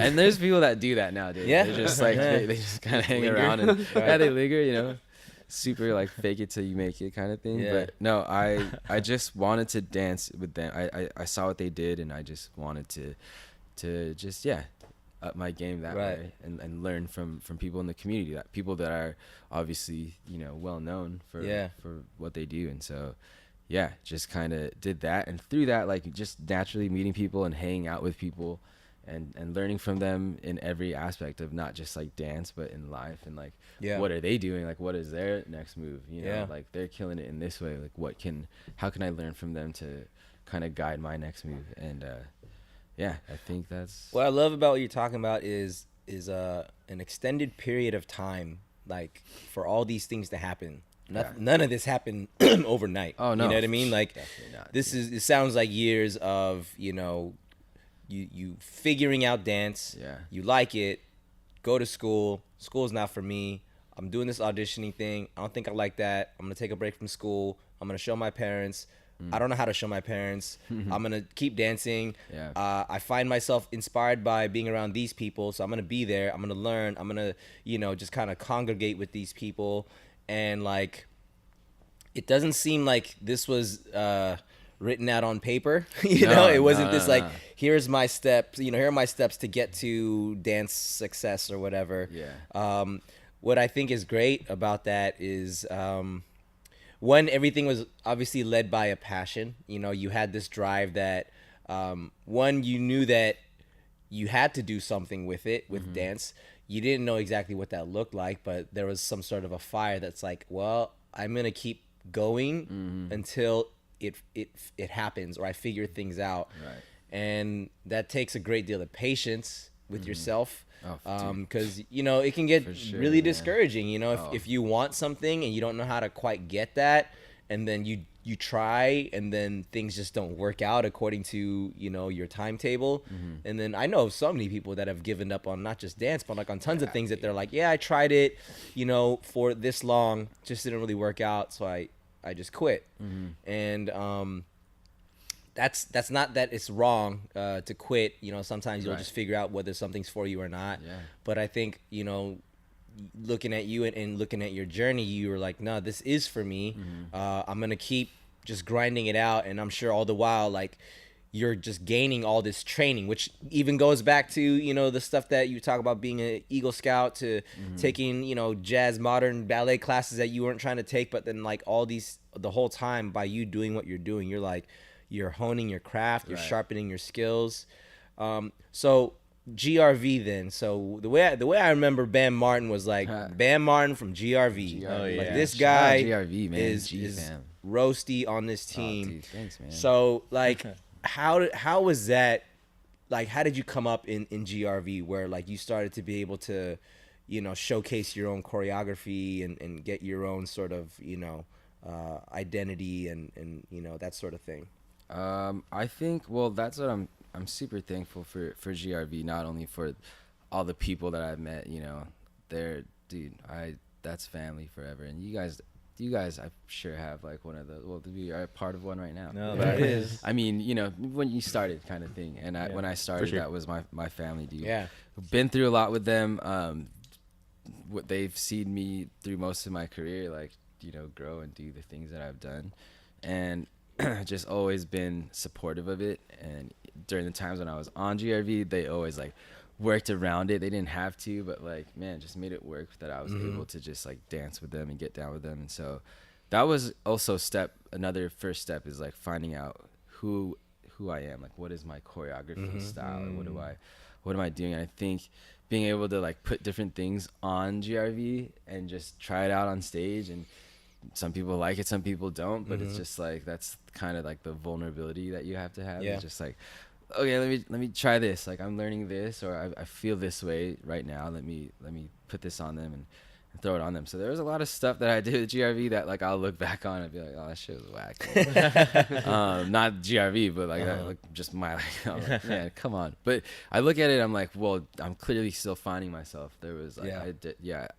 And there's people that do that nowadays. They're just like they just kind of hang around and they linger, super like fake it till you make it kind of thing. But no, I just wanted to dance with them. I saw what they did, and I just wanted to just up my game that way and learn from people in the community, that people that are obviously well known for what they do. And so just kind of did that, and through that, like just naturally meeting people and hanging out with people and learning from them in every aspect of not just like dance but in life, and like what are they doing, like what is their next move, like they're killing it in this way, like how can I learn from them to kind of guide my next move. And I think that's what I love about what you're talking about is an extended period of time, like for all these things to happen. None of this happened overnight. Oh no, you know what I mean? Like it sounds like years of you figuring out dance. You like it, go to school's not for me. I'm doing this auditioning thing. I don't think I like that. I'm gonna take a break from school. I'm gonna show my parents I don't know how to show my parents. I'm gonna keep dancing. Yeah. I find myself inspired by being around these people, so I'm gonna be there. I'm gonna learn. I'm gonna, just kind of congregate with these people, and like, it doesn't seem like this was written out on paper. It wasn't this like, here's my steps. Here are my steps to get to dance success or whatever. Yeah. What I think is great about that is, one, everything was obviously led by a passion. You had this drive that, one, you knew that you had to do something with it, with dance. You didn't know exactly what that looked like, but there was some sort of a fire that's like, well, I'm going to keep going until it happens, or I figure things out. Right. And that takes a great deal of patience with yourself. Oh, Because it can get really discouraging. If you want something and you don't know how to quite get that, and then you try, and then things just don't work out according to your timetable. And then I know so many people that have given up on not just dance, but like on tons of things that they're like, yeah, I tried it, for this long, just didn't really work out, so I just quit. And that's not that it's wrong to quit. Sometimes you'll just figure out whether something's for you or not. Yeah. But I think, looking at you and looking at your journey, you were like, no, this is for me. I'm going to keep just grinding it out. And I'm sure all the while, like, you're just gaining all this training, which even goes back to, the stuff that you talk about being an Eagle Scout, to taking, jazz, modern ballet classes that you weren't trying to take. But then like the whole time by you doing what you're doing, you're like, you're honing your craft, you're sharpening your skills. So GRV then. So the way I remember Bam Martin was like Bam Martin from GRV. Oh, yeah. Like this Shout out guy GRV, man. is roasty on this team. Oh, dude, thanks, man. So like how was that? Like, how did you come up in GRV where like you started to be able to, showcase your own choreography and get your own sort of, identity and that sort of thing? I think, well, that's what I'm super thankful for GRV, not only for all the people that I've met, that's family forever. And you guys I'm sure have like one of the, well, we are part of one right now. No, There that it is. is. I mean, when you started kind of thing. And when I started, sure. that was my family, dude. Yeah. Been through a lot with them. What they've seen me through most of my career, like, grow and do the things that I've done. And just always been supportive of it. And during the times when I was on GRV, they always like worked around it. They didn't have to, but like, man, just made it work that I was able to just like dance with them and get down with them. And so that was also another first step is like finding out who I am, like what is my choreography style, and what am I doing? And I think being able to like put different things on GRV and just try it out on stage, and some people like it, some people don't, but it's just like, that's kind of like the vulnerability that you have to have. Yeah. It's just like, okay, let me try this. Like, I'm learning this, or I feel this way right now. Let me put this on them and throw it on them. So there was a lot of stuff that I did with GRV that like I'll look back on and be like, oh, that shit was whack. Not GRV, but like, just my I'm like, man, come on. But I look at it, I'm like, well, I'm clearly still finding myself. There was like,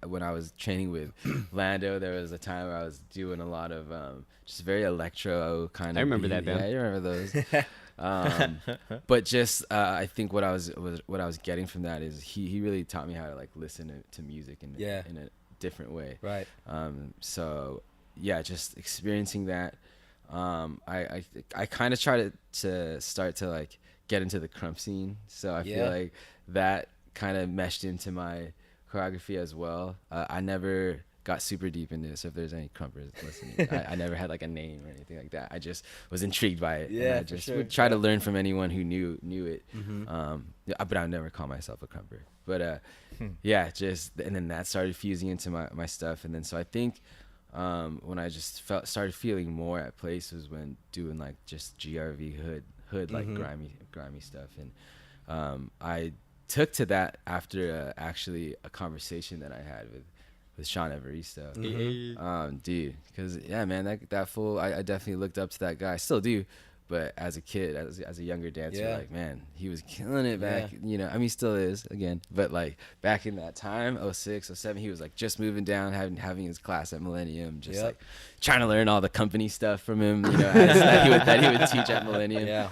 when I was training with Lando, there was a time where I was doing a lot of just very electro kind of. I remember that, man. Yeah, you remember those. But just I think what I was getting from that is he really taught me how to like listen to music in a different way. Right. So yeah, just experiencing that. I kind of try to start to like get into the crump scene. So I feel like that kind of meshed into my choreography as well. I never got super deep into it, so if there's any crumpers listening, I never had like a name or anything like that. I just was intrigued by it. Yeah, and I just would try to learn from anyone who knew it. But I would never call myself a crumper. But yeah, and then that started fusing into my stuff. And then so I think when I just started feeling more at place was when doing like just GRV hood like grimy stuff. And I took to that after actually a conversation that I had with Sean Evaristo. Dude, because yeah, man, that fool, I definitely looked up to that guy. I still do, But as a kid, as a younger dancer, like, man, he was killing it back, you know, I mean, he still is, again, but like back in that time, 06, 07, he was like just moving down, having his class at Millennium, just like trying to learn all the company stuff from him, you know, that he would teach at Millennium.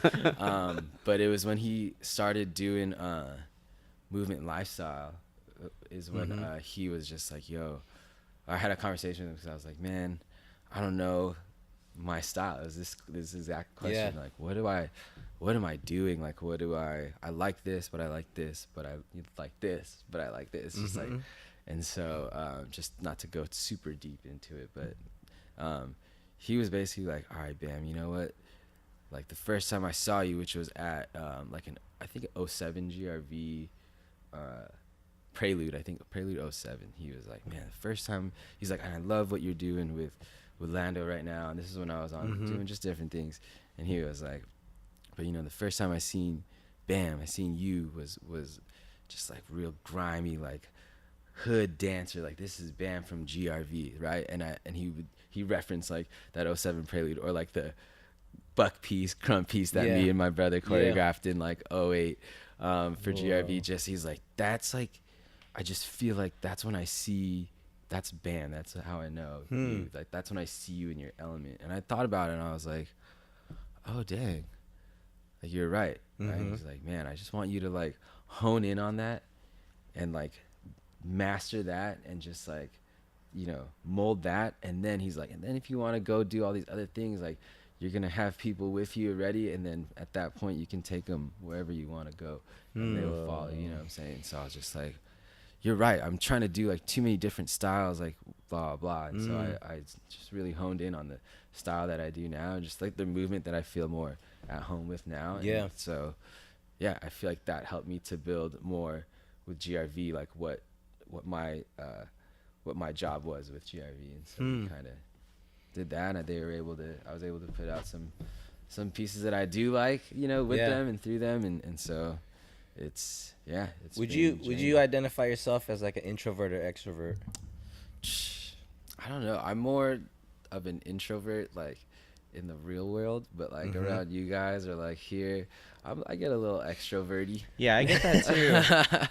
But it was when he started doing movement and lifestyle is when he was just like, yo, I had a conversation with him because I was like, man, I don't know my style. Is this exact question, like what am I doing, like what do I like this, but I like this, but I like this, but I like this, just like, and so just not to go super deep into it, but he was basically like, all right, Bam, you know what, like the first time I saw you, which was at like an I think 07 GRV Prelude, I think Prelude 07, he was like, man, the first time, he's like, I love what you're doing with Lando right now, and this is when I was on doing just different things, and he was like, but you know, the first time I seen you was just like real grimy, like hood dancer, like this is Bam from GRV, right? And he referenced like that 07 Prelude, or like the buck piece, crump piece that me and my brother choreographed in like 08 for GRV. Just he's like, that's like, I just feel like that's when I see, that's Bam, that's how I know you. Like that's when I see you in your element. And I thought about it and I was like, oh dang, like you're right. Right? He's like, man, I just want you to like hone in on that and like master that and just like, you know, mold that. And then he's like, and then if you want to go do all these other things, like you're gonna have people with you already, and then at that point you can take them wherever you want to go and they will follow, you know what I'm saying? So I was just like, you're right, I'm trying to do like too many different styles, like blah blah, and so I just really honed in on the style that I do now, just like the movement that I feel more at home with now. And so yeah, I feel like that helped me to build more with GRV, like what my job was with GRV, and so we kind of did that, and I was able to put out some pieces that I do like, you know, with them and through them, and so it's would you identify yourself as like an introvert or extrovert? I don't know, I'm more of an introvert like in the real world, but like around you guys or like here, I get a little extroverty. Yeah, I get that too.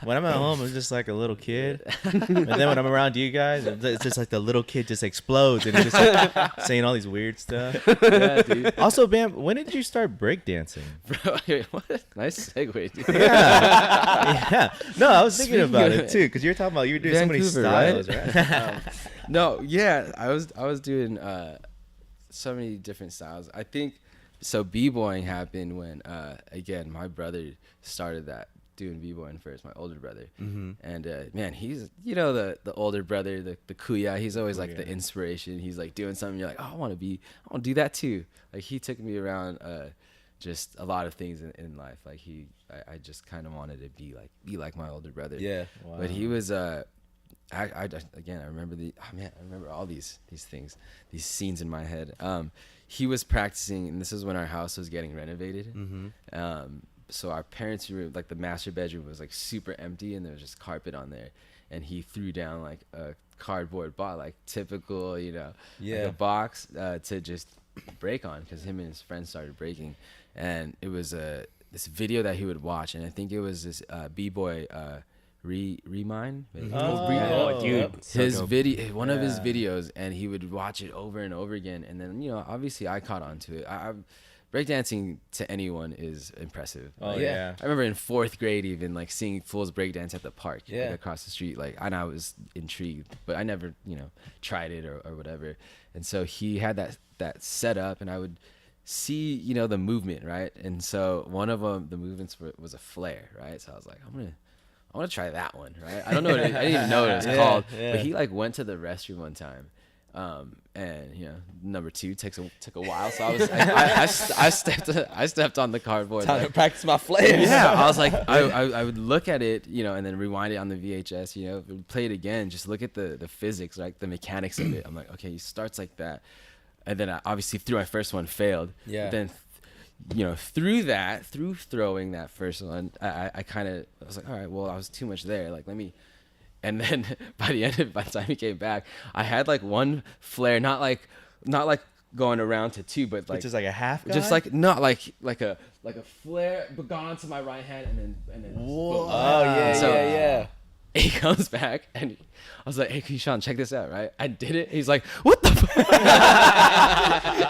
When I'm at home, I'm just like a little kid, and then when I'm around you guys, it's just like the little kid just explodes and he's just like saying all these weird stuff. Yeah, dude. Also, Bam, when did you start breakdancing? Bro, what? Nice segue, dude. Yeah. No, I was thinking about it too, because you're talking about you were doing Vancouver, so many styles, right? No, yeah, I was doing so many different styles. I think so. B-boying happened when again my brother started that, doing b-boying first, my older brother. And man, he's, you know, the older brother, the kuya, he's always like the inspiration. He's like doing something, you're like, oh, I want to do that too. Like he took me around just a lot of things in life. Like I just kind of wanted to be like my older brother. Wow. But he was I remember all these things, these scenes in my head. He was practicing, and this is when our house was getting renovated. So our parents' room, like the master bedroom, was like super empty, and there was just carpet on there. And he threw down like a cardboard box, like typical, you know, like a box to just break on, because him and his friends started breaking. And it was this video that he would watch, and I think it was this b-boy Remine. Dude, his video, one of his videos, and he would watch it over and over again. And then, you know, obviously I caught on to it. Breakdancing to anyone is impressive. I remember in 4th grade even like seeing fools breakdance at the park, like across the street, like, and I was intrigued, but I never, you know, tried it or whatever. And so he had that set up, and I would see, you know, the movement, right? And so one of them, the movements was a flare, right? So I was like, I want to try that one, right? I don't know I didn't even know what it was called. But he like went to the restroom one time, and you know, number 2 took a while. So I was I stepped on the cardboard. Time to practice my flare. Yeah, I was like, I would look at it, you know, and then rewind it on the VHS, you know, play it again, just look at the physics, like the mechanics of it. I'm like, okay, he starts like that, and then I obviously through my first one failed. Yeah. Then, you know, through throwing that first one, I was like, all right, well, I was too much there. Like, let me, and then by the time he came back, I had like one flare, not like going around to 2, but like just like a half guy? just like not like a flare, but gone onto my right hand and then Whoa. Oh yeah, So- yeah. he comes back and I was like, hey Keyshawn, check this out, right? I did it. He's like, what the fuck?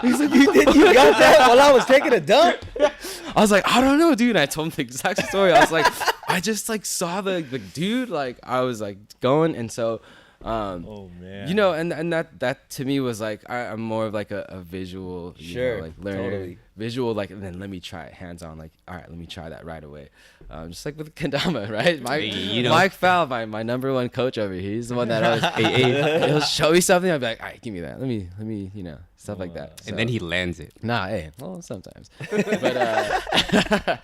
He's like, you got that while I was taking a dump? I was like, I don't know, dude. And I told him the exact story. I was like, I just like saw the dude, like I was like going, and so Oh man. you know, and that to me was like I'm more of like a visual, you Sure, know, like learner, totally. visual, like, and then let me try it hands on, like, all right, let me try that right away. Just like with Kendama, right? Mike Fowl, my number one coach over here, he's the one that always he'll show me something. I'll be like, all right, give me that. Let me, you know, stuff like that. And then he lands it. Nah, hey, well, sometimes. But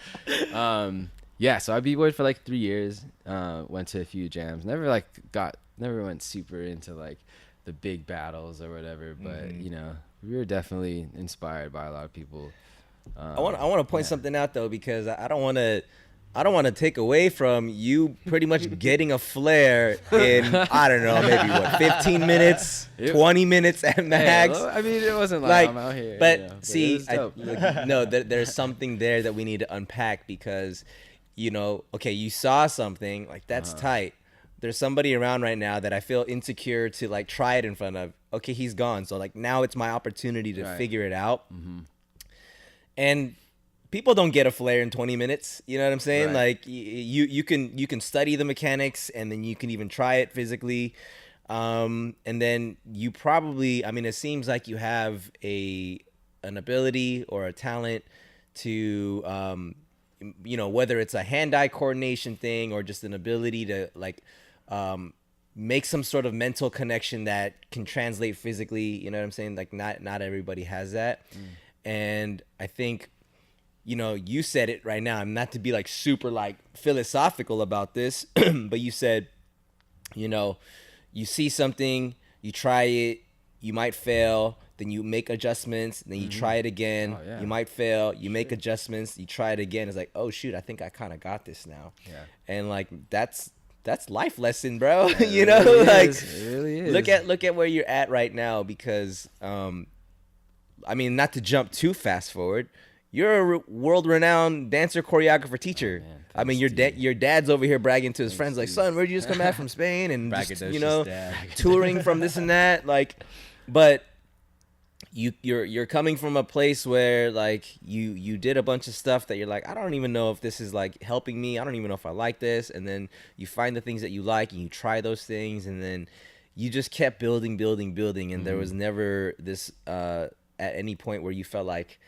yeah, so I b-boyed for like 3 years. Went to a few jams. Never went super into like the big battles or whatever. But you know, we were definitely inspired by a lot of people. I want to point something out though, because I don't want to take away from you pretty much getting a flare in, I don't know, maybe what, 15 minutes, 20 minutes at max. Hey, I mean, it wasn't like I'm out here. But you know, see, it was dope. no, there's something there that we need to unpack, because, you know, okay, you saw something like that's tight. There's somebody around right now that I feel insecure to like try it in front of. Okay, he's gone, so like now it's my opportunity to figure it out. And people don't get a flare in 20 minutes. You know what I'm saying? Right. Like you can study the mechanics, and then you can even try it physically. And then you probably, I mean, it seems like you have an ability or a talent to, you know, whether it's a hand-eye coordination thing or just an ability to like make some sort of mental connection that can translate physically. You know what I'm saying? Like not everybody has that. And I think, you know, you said it right now, not to be like super like philosophical about this, but you said, you know, you see something, you try it, you might fail, then you make adjustments, then you try it again, you might fail, you make adjustments, you try it again. It's like, oh shoot, I think I kind of got this now. Yeah. And like that's life lesson, bro. You know, really like is. It really is. look at where you're at right now, because I mean, not to jump too fast forward, you're a world-renowned dancer, choreographer, teacher. I mean, your dad's over here bragging to his friends, like, son, where'd you just come back from Spain? And just, you know, touring from this and that. Like, but you're coming from a place where like you did a bunch of stuff that you're like, I don't even know if this is like helping me. I don't even know if I like this. And then you find the things that you like and you try those things, and then you just kept building, and there was never this at any point where you felt like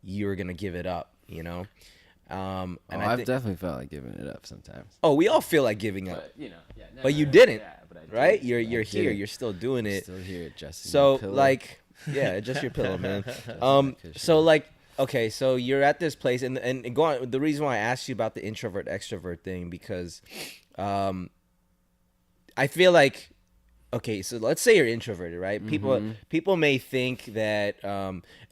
you were gonna give it up, you know. And I've definitely felt like giving it up sometimes. Oh, we all feel like giving up, But you know, yeah. but you didn't, but I did. right? I You're did here, it. you're still doing it. Still here, adjusting. So my pillow. like, yeah, adjust your pillow, man. cushion. So like, okay, so you're at this place, and go on. The reason why I asked you about the introvert extrovert thing, because I feel like, okay, so let's say you're introverted, right? People may think that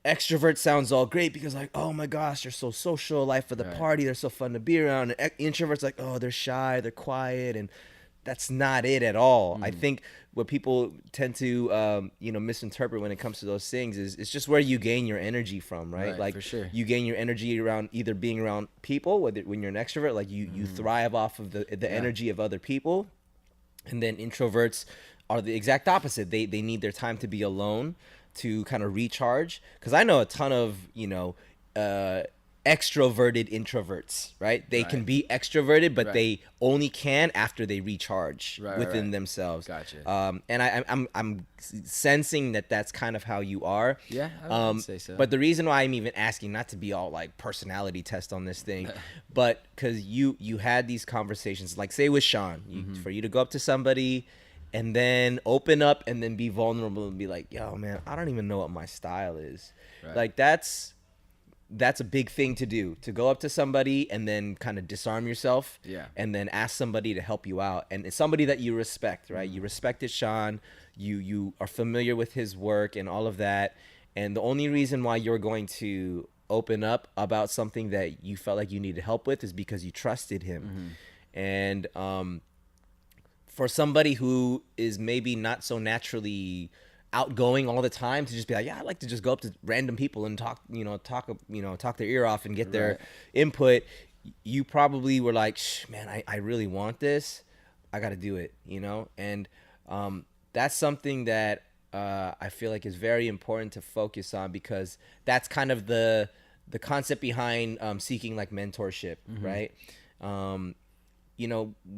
extrovert sounds all great because like, oh my gosh, they're so social, life of the party, they're so fun to be around. And introverts like, oh, they're shy, they're quiet, and that's not it at all. I think what people tend to you know, misinterpret when it comes to those things is it's just where you gain your energy from, right? Like for sure. you gain your energy around either being around people, whether when you're an extrovert, like you thrive off of the energy of other people. And then introverts are the exact opposite. They need their time to be alone to kind of recharge. Because I know a ton of, you know, extroverted introverts, right? They can be extroverted, but they only can after they recharge within themselves. Gotcha. And I'm sensing that that's kind of how you are. Yeah, I would say so. But the reason why I'm even asking, not to be all like personality test on this thing, but because you had these conversations, like say with Sean, for you to go up to somebody and then open up and then be vulnerable and be like, yo, man, I don't even know what my style is. Like that's a big thing to do, to go up to somebody and then kind of disarm yourself and then ask somebody to help you out. And it's somebody that you respect, right? You respected Sean, you are familiar with his work and all of that. And the only reason why you're going to open up about something that you felt like you needed help with is because you trusted him. And for somebody who is maybe not so naturally outgoing all the time to just be like, yeah, I like to just go up to random people and talk their ear off and get their input. You probably were like, man, I really want this. I got to do it, and that's something that I feel like is very important to focus on, because that's kind of the concept behind seeking like mentorship, right?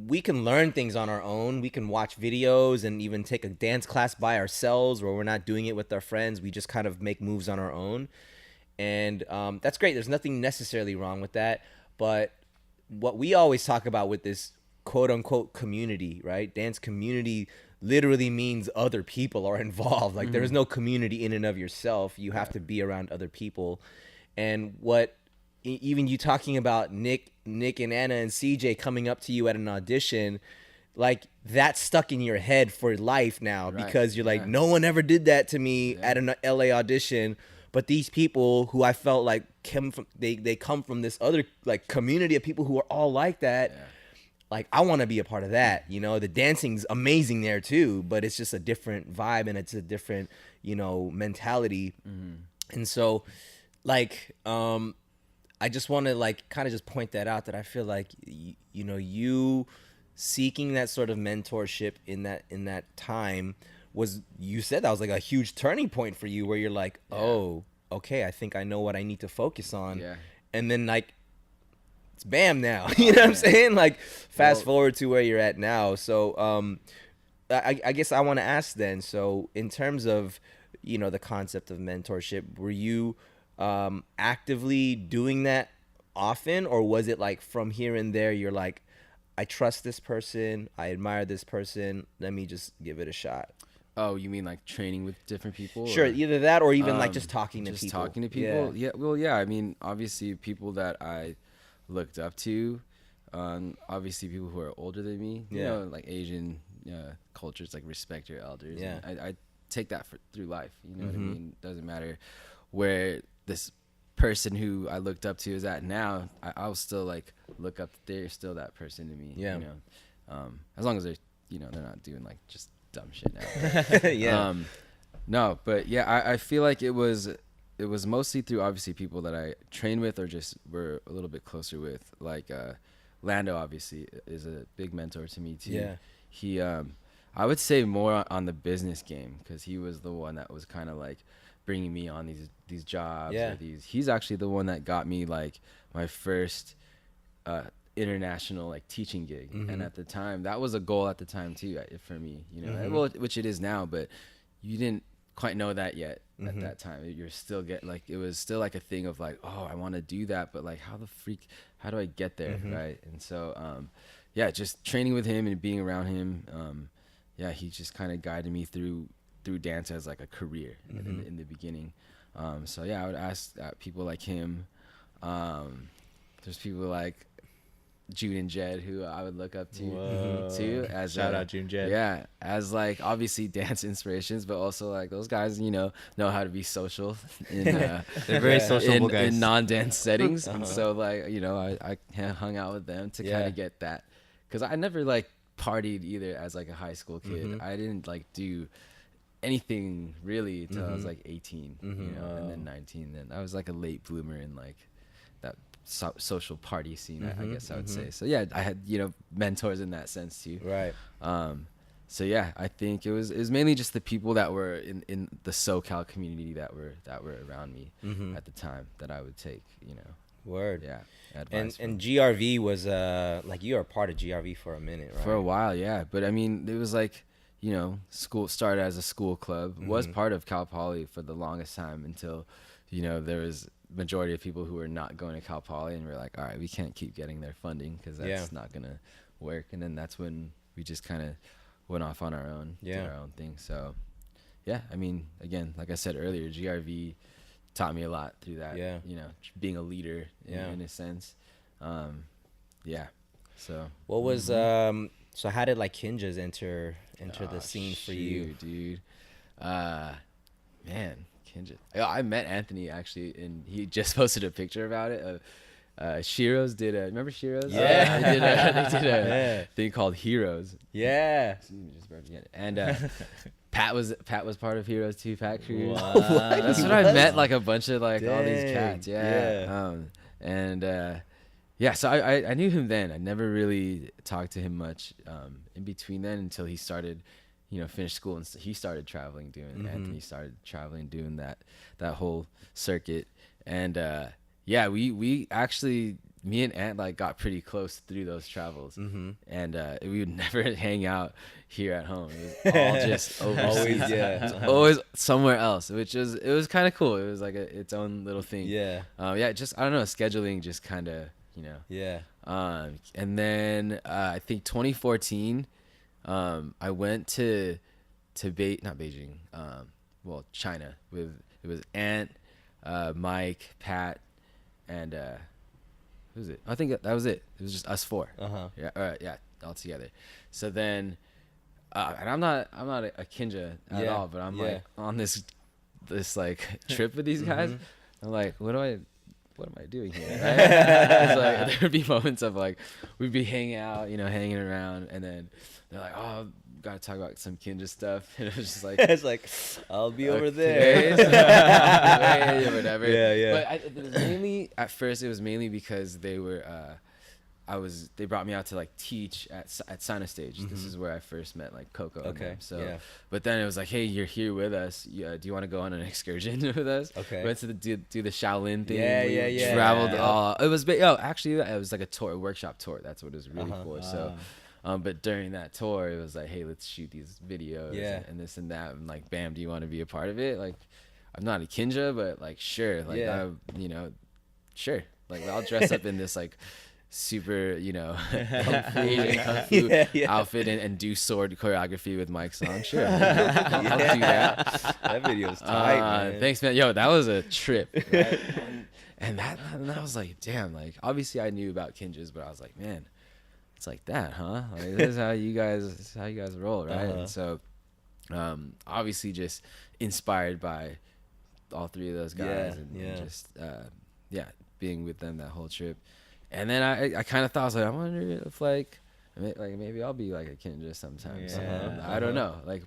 We can learn things on our own. We can watch videos and even take a dance class by ourselves where we're not doing it with our friends. We just kind of make moves on our own. And that's great. There's nothing necessarily wrong with that. But what we always talk about with this quote unquote community, right? Dance community literally means other people are involved. Like there is no community in and of yourself. You have to be around other people. And what even you talking about Nick and Anna and CJ coming up to you at an audition, like that's stuck in your head for life now, because you're like, no one ever did that to me at an LA audition. But these people who I felt like they come from this other like community of people who are all like that. Yeah. Like I want to be a part of that. The dancing's amazing there too, but it's just a different vibe and it's a different, mentality. And so like, I just want to like kind of just point that out, that I feel like, you seeking that sort of mentorship in that time was, you said that was like a huge turning point for you, where you're like, oh, okay, I think I know what I need to focus on. Yeah. And then like, it's bam now, you know what I'm saying? Like fast forward to where you're at now. So, I guess I want to ask then, so in terms of, the concept of mentorship, were you actively doing that often, or was it like from here and there you're like, I trust this person, I admire this person, let me just give it a shot? Oh, you mean like training with different people? Sure, either that or even like just talking to people. Just talking to people? Yeah. Well, yeah, I mean, obviously people that I looked up to, obviously people who are older than me, like Asian cultures, like respect your elders. Yeah. I take that through life, you know what I mean? Doesn't matter where this person who I looked up to is at now, I'll still like look up, they're still that person to me. Yeah. As long as they're, they're not doing like just dumb shit now. Yeah. No, but yeah, I feel like it was mostly through obviously people that I trained with or just were a little bit closer with. Like Lando obviously is a big mentor to me too. Yeah. He I would say more on the business game, because he was the one that was kind of like bringing me on these jobs. Yeah. He's actually the one that got me like my first international like teaching gig. And at the time, that was a goal at the time too for me, well, which it is now, but you didn't quite know that yet at that time. You're still it was still like a thing of like, oh, I want to do that, but like how do I get there? Right. And so yeah, just training with him and being around him, he just kind of guided me through dance as like a career in the beginning. So yeah, I would ask people like him. There's people like June and Jed who I would look up to too. As shout out June Jed. Yeah, as like obviously dance inspirations, but also like those guys, know how to be social. They're very sociable guys in non-dance settings. And so like I hung out with them to kind of get that, because I never like partied either as like a high school kid. I didn't like do anything really until I was like 18, and then 19. Then I was like a late bloomer in like that social party scene, I guess I would say. So yeah, I had mentors in that sense too. Right. So yeah, I think it was mainly just the people that were in the SoCal community that were around me at the time that I would take Word. Yeah. And GRV was like, you were part of GRV for a minute, right? For a while, yeah. But I mean, it was like, school started as a school club, was part of Cal Poly for the longest time until, there was majority of people who were not going to Cal Poly, and we're like, all right, we can't keep getting their funding because that's not going to work. And then that's when we just kind of went off on our own, did our own thing. So yeah, I mean, again, like I said earlier, GRV taught me a lot through that, being a leader in a sense. So what was so how did like Kinjaz enter the scene for you, dude? Man, Kinjaz. I met Anthony actually, and he just posted a picture about it. Shiro's did remember Shiro's? Yeah. They did a thing called Heroes. Yeah. And Pat was part of Heroes 2 Factory. What? That's when I met like a bunch of like all these Dang, cats. yeah. So I knew him then. I never really talked to him much in between then until he started, finished school and he started traveling, Anthony started traveling, doing that whole circuit. And we actually, me and Ant like got pretty close through those travels. And we would never hang out here at home. It was all just overseas. Always, yeah. It was always somewhere else, it was kind of cool. It was like its own little thing. Yeah. Just I don't know, scheduling just kind of, Yeah. And then I think 2014, I went to not Beijing, China it was Ant, Mike, Pat, and who was it? I think that was it. It was just us four. Yeah, all together. So then, and I'm not a Kinja at all, but I'm like on this like trip with these guys. I'm like, what am I doing here? Right? It's like there would be moments of like we'd be hanging out, hanging around, and then they're like, "Oh, gotta talk about some Kinja stuff," and it was just like, It's like, I'll be over there. or whatever. Yeah. But it was mainly at first. It was mainly because they were. They brought me out to like teach at Sinus Stage. This is where I first met like Coco. and Okay. them. So, Yeah. but then it was like, hey, you're here with us. Do you want to go on an excursion with us? Okay. We went to do the Shaolin thing. Yeah, We yeah. Traveled Yeah. all. It was actually it was like a tour, a workshop tour. That's what it was really for. So. But during that tour, it was like, hey, let's shoot these videos and this and that. And like, bam, do you want to be a part of it? Like, I'm not a Kinja, but like, sure. Like, sure. Like, I'll dress up in this like super, Asian kung fu outfit and do sword choreography with Mike's song. Sure. I'll do that. That video's tight, man. Thanks, man. Yo, that was a trip. Right? and I was like, damn, like, obviously I knew about Kinjas, but I was like, man, it's like that, huh? Like, this is how you guys roll, right? And so, obviously, just inspired by all three of those guys, and just being with them that whole trip. And then I kind of thought, I was like, I wonder if like maybe I'll be like a Kinja sometime. So, I don't know, like.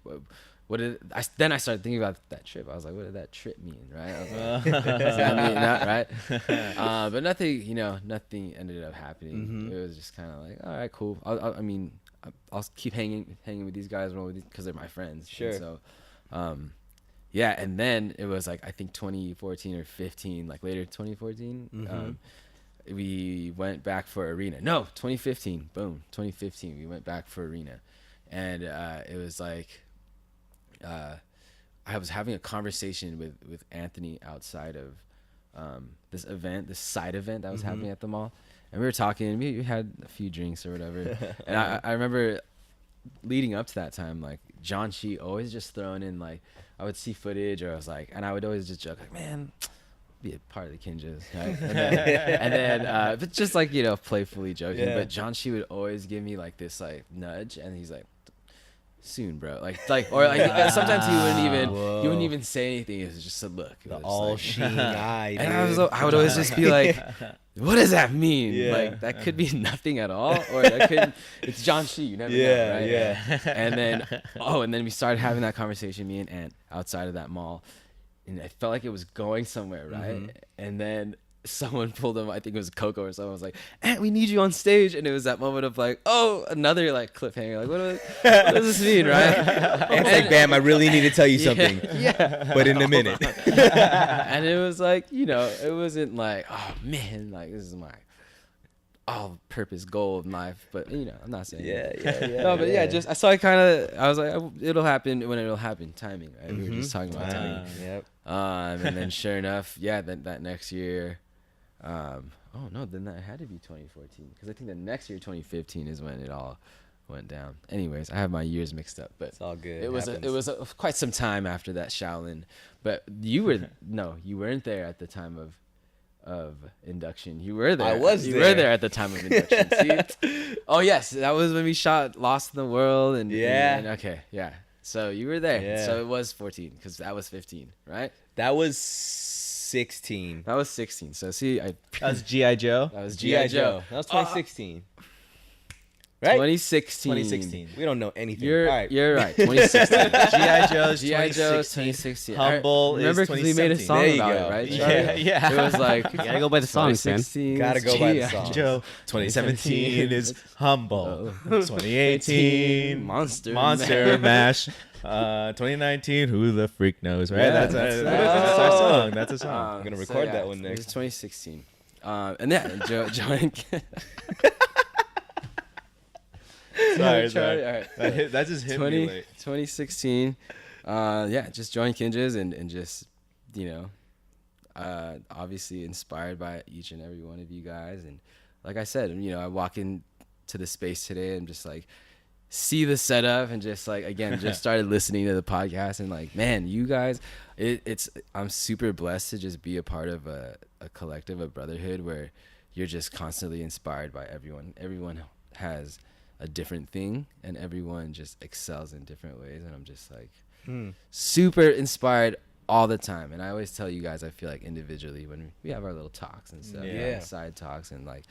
Then I started thinking about that trip. I was like, what did that trip mean, right? I was like, does that mean that, right? But nothing ended up happening. It was just kind of like, all right, cool. I'll keep hanging with these guys because they're my friends. Sure. And so, and then it was like I think 2014 or 15, like later 2014. We went back for Arena. No, 2015. Boom, 2015. We went back for Arena, and it was like. I was having a conversation with Anthony outside of this side event that was happening at the mall, and we were talking. We had a few drinks or whatever, and I remember leading up to that time, like John Shi always just throwing in like I would see footage, or I was like, and I would always just joke like, man, be a part of the Kinjas, right? And then but just like playfully joking. Yeah. But John Shi would always give me like this like nudge, and he's like. Soon, bro. Or sometimes he wouldn't even say anything. It was just a look. The all-seeing eye, dude. And I would always just be like, what does that mean? Yeah. Like that could be nothing at all, or it's John Shi. You never know, right? Yeah. And then we started having that conversation, me and Ant, outside of that mall, and I felt like it was going somewhere, right? And then someone pulled him, I think it was Coco or someone was like, Ant, we need you on stage. And it was that moment of like, oh, another like cliffhanger. Like, what does this mean, right? And it's like, bam, I really need to tell you something. Yeah. But in a minute. And it was like, it wasn't like, oh man, like this is my all-purpose goal in life. But I'm not saying no, but I was like, it'll happen when it'll happen. Timing, right? We were just talking about timing. Yep. And then sure enough, that next year, then that had to be 2014 because I think the next year, 2015, is when it all went down. Anyways, I have my years mixed up, but It's all good. It was quite some time after that Shaolin, but you weren't there at the time of induction. You were there. I was you there. were there at the time of induction. See? Oh yes, that was when we shot Lost in the World and okay, yeah. So you were there. Yeah. So it was 14 because that was 15, right? That was 16. That was 16. So see, That was G.I. Joe. that was G.I. G.I. Joe. That was 2016. Right? 2016. 2016. We don't know anything. You're All right. you're right. 2016. G.I. Joe's G.I. Joe's 2016. 2016. Humble Remember is because we made a 2017. song There you about go. it, right? Yeah, Charlie? yeah. It was like You gotta go by the songs, man. 2016. Gotta go by the G.I. songs. Joe. 2017 is Humble. 2018 Monster Mash. 2019 Who the Freak Knows, right? Yeah, that's that's our song. That's a song. I'm gonna record that one It next. was 2016. And yeah, join. Sorry. All right. That just hit me late. 2016. Yeah, just joined Kinjaz and just, obviously inspired by each and every one of you guys. And like I said, I walk into the space today and just like see the setup and just like, again, just started listening to the podcast and like, man, you guys, I'm super blessed to just be a part of a collective, a brotherhood where you're just constantly inspired by everyone. Everyone has a different thing and everyone just excels in different ways. And I'm just like super inspired all the time. And I always tell you guys, I feel like individually when we have our little talks and stuff, Yeah. side talks and like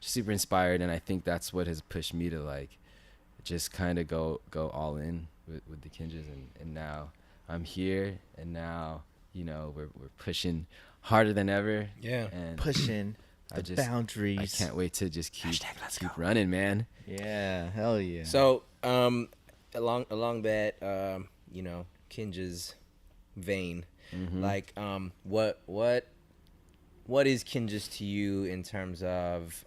just super inspired. And I think that's what has pushed me to like just kind of go all in with the Kinjaz. And now I'm here and now, we're pushing harder than ever. Yeah. And Pushing I the boundaries. I can't wait to just keep running, man. Yeah, hell yeah. So, along that, Kinjaz vein, like, what is Kinjaz to you in terms of,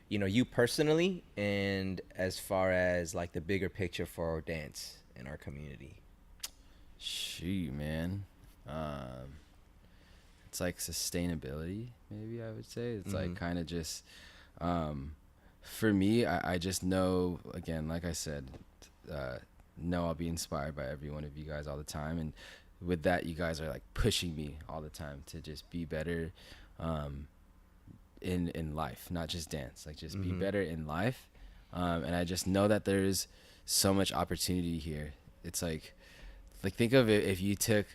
you personally, and as far as like the bigger picture for our dance in our community? Shoot, man. It's like sustainability, maybe I would say. It's like kind of just, for me, I just know, again, like I said, know I'll be inspired by every one of you guys all the time. And with that, you guys are like pushing me all the time to just be better in life, not just dance, like just be better in life. And I just know that there's so much opportunity here. It's like think of it if you took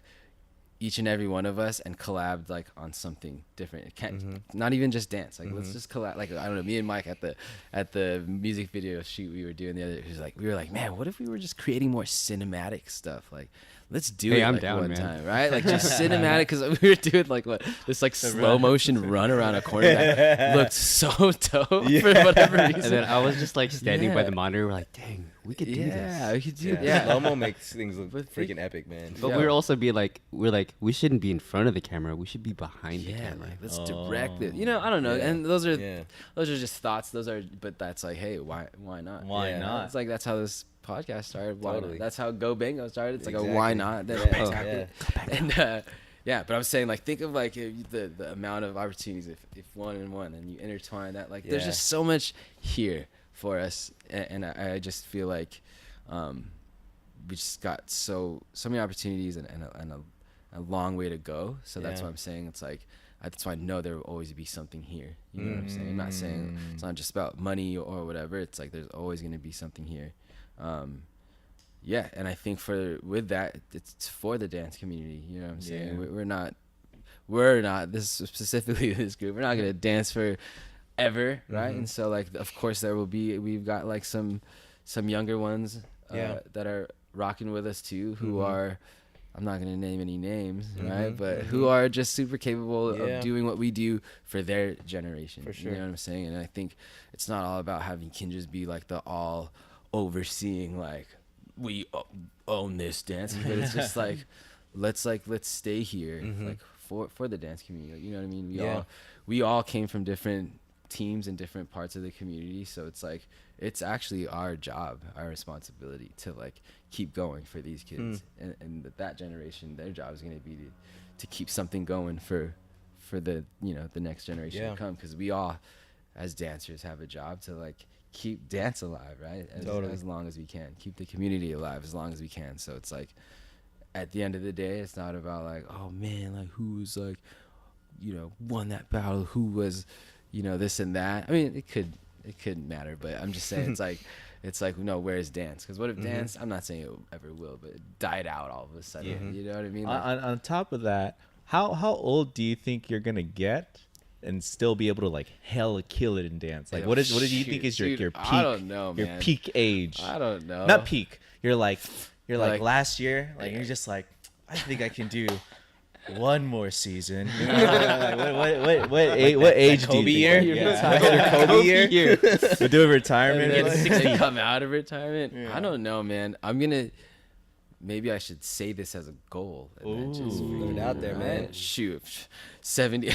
each and every one of us and collabed like on something different. It can't not even just dance. Like let's just collab. Like I don't know, me and Mike at the music video shoot we were doing the other. We were like, man, what if we were just creating more cinematic stuff? Like let's do it I'm like down, one man. time, right? Like just cinematic, because we were doing like this like slow motion run around a corner that looked so dope for whatever reason. And then I was just like standing by the monitor, we're like, dang, we could do this. Yeah, we could do Yeah. that. Slow-mo makes things look But freaking epic, man. But Yeah. we're also we shouldn't be in front of the camera. We should be behind the Yeah, camera. like let's direct it. I don't know. Yeah. And those are Yeah. just thoughts. But that's like, hey, why not? Why Yeah. not? It's like that's how this podcast started. Why Totally. not? That's how Go Bango started. It's like Exactly. a why not? Yeah, Exactly. yeah. And yeah, but I'm saying like think of like the amount of opportunities if one and one and you intertwine that, like there's Yeah. just so much here for us, and I just feel like we just got so many opportunities and a long way to go. So that's Yeah. what I'm saying. It's like that's why I know there will always be something here. You know what I'm saying? I'm not saying it's not just about money or whatever. It's like there's always going to be something here. Yeah, and I think with that, it's for the dance community. You know what I'm saying? Yeah. We're not this specifically this group. We're not gonna dance for ever, right? And so like of course we've got like some younger ones that are rocking with us too, who are, I'm not gonna name any names, right? But who are just super capable of doing what we do for their generation. For sure. You know what I'm saying? And I think it's not all about having Kinjaz be like the all overseeing, like we own this dance, but it's just like let's stay here like for the dance community. You know what I mean? We all came from different teams in different parts of the community, so it's like it's actually our job, our responsibility to like keep going for these kids and that generation. Their job is going to be to keep something going for the the next generation to come, because we all as dancers have a job to like keep dance alive, right? As long as we can, keep the community alive as long as we can. So it's like at the end of the day, it's not about like, oh man, like who was like won that battle, who was this and that. I mean, it couldn't matter, but I'm just saying it's like where's dance? Because what if dance, I'm not saying it ever will, but it died out all of a sudden. You know what I mean? Like, On top of that, how old do you think you're gonna get and still be able to like hella kill it in dance? Like, what do you think is your Dude, peak? I don't know, your man. peak age. I don't know. Not peak. You're like Like- last year. Like you're just like, I think I can do one more season. You know? Like, what age do you Kobe think? year? Yeah. Your Kobe year? We do a retirement. Get or like- 60, come out of retirement. I don't know, man. Maybe I should say this as a goal. And then just Put it out there, man. Shoot, 70.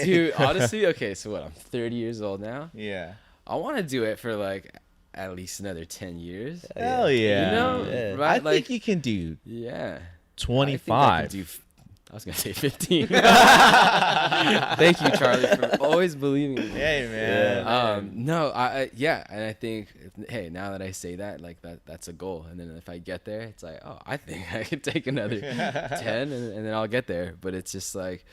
Dude, honestly, okay, so what? I'm 30 years old now. Yeah. I want to do it for like at least another 10 years. Hell yeah. You know, Yeah. right? I think you can do Yeah. 25. I was gonna say 15. Thank you, Charlie, for always believing in me. Hey, man. No, and I think, hey, now that I say that, like that's a goal, and then if I get there, it's like, oh, I think I could take another 10, and then I'll get there. But it's just like,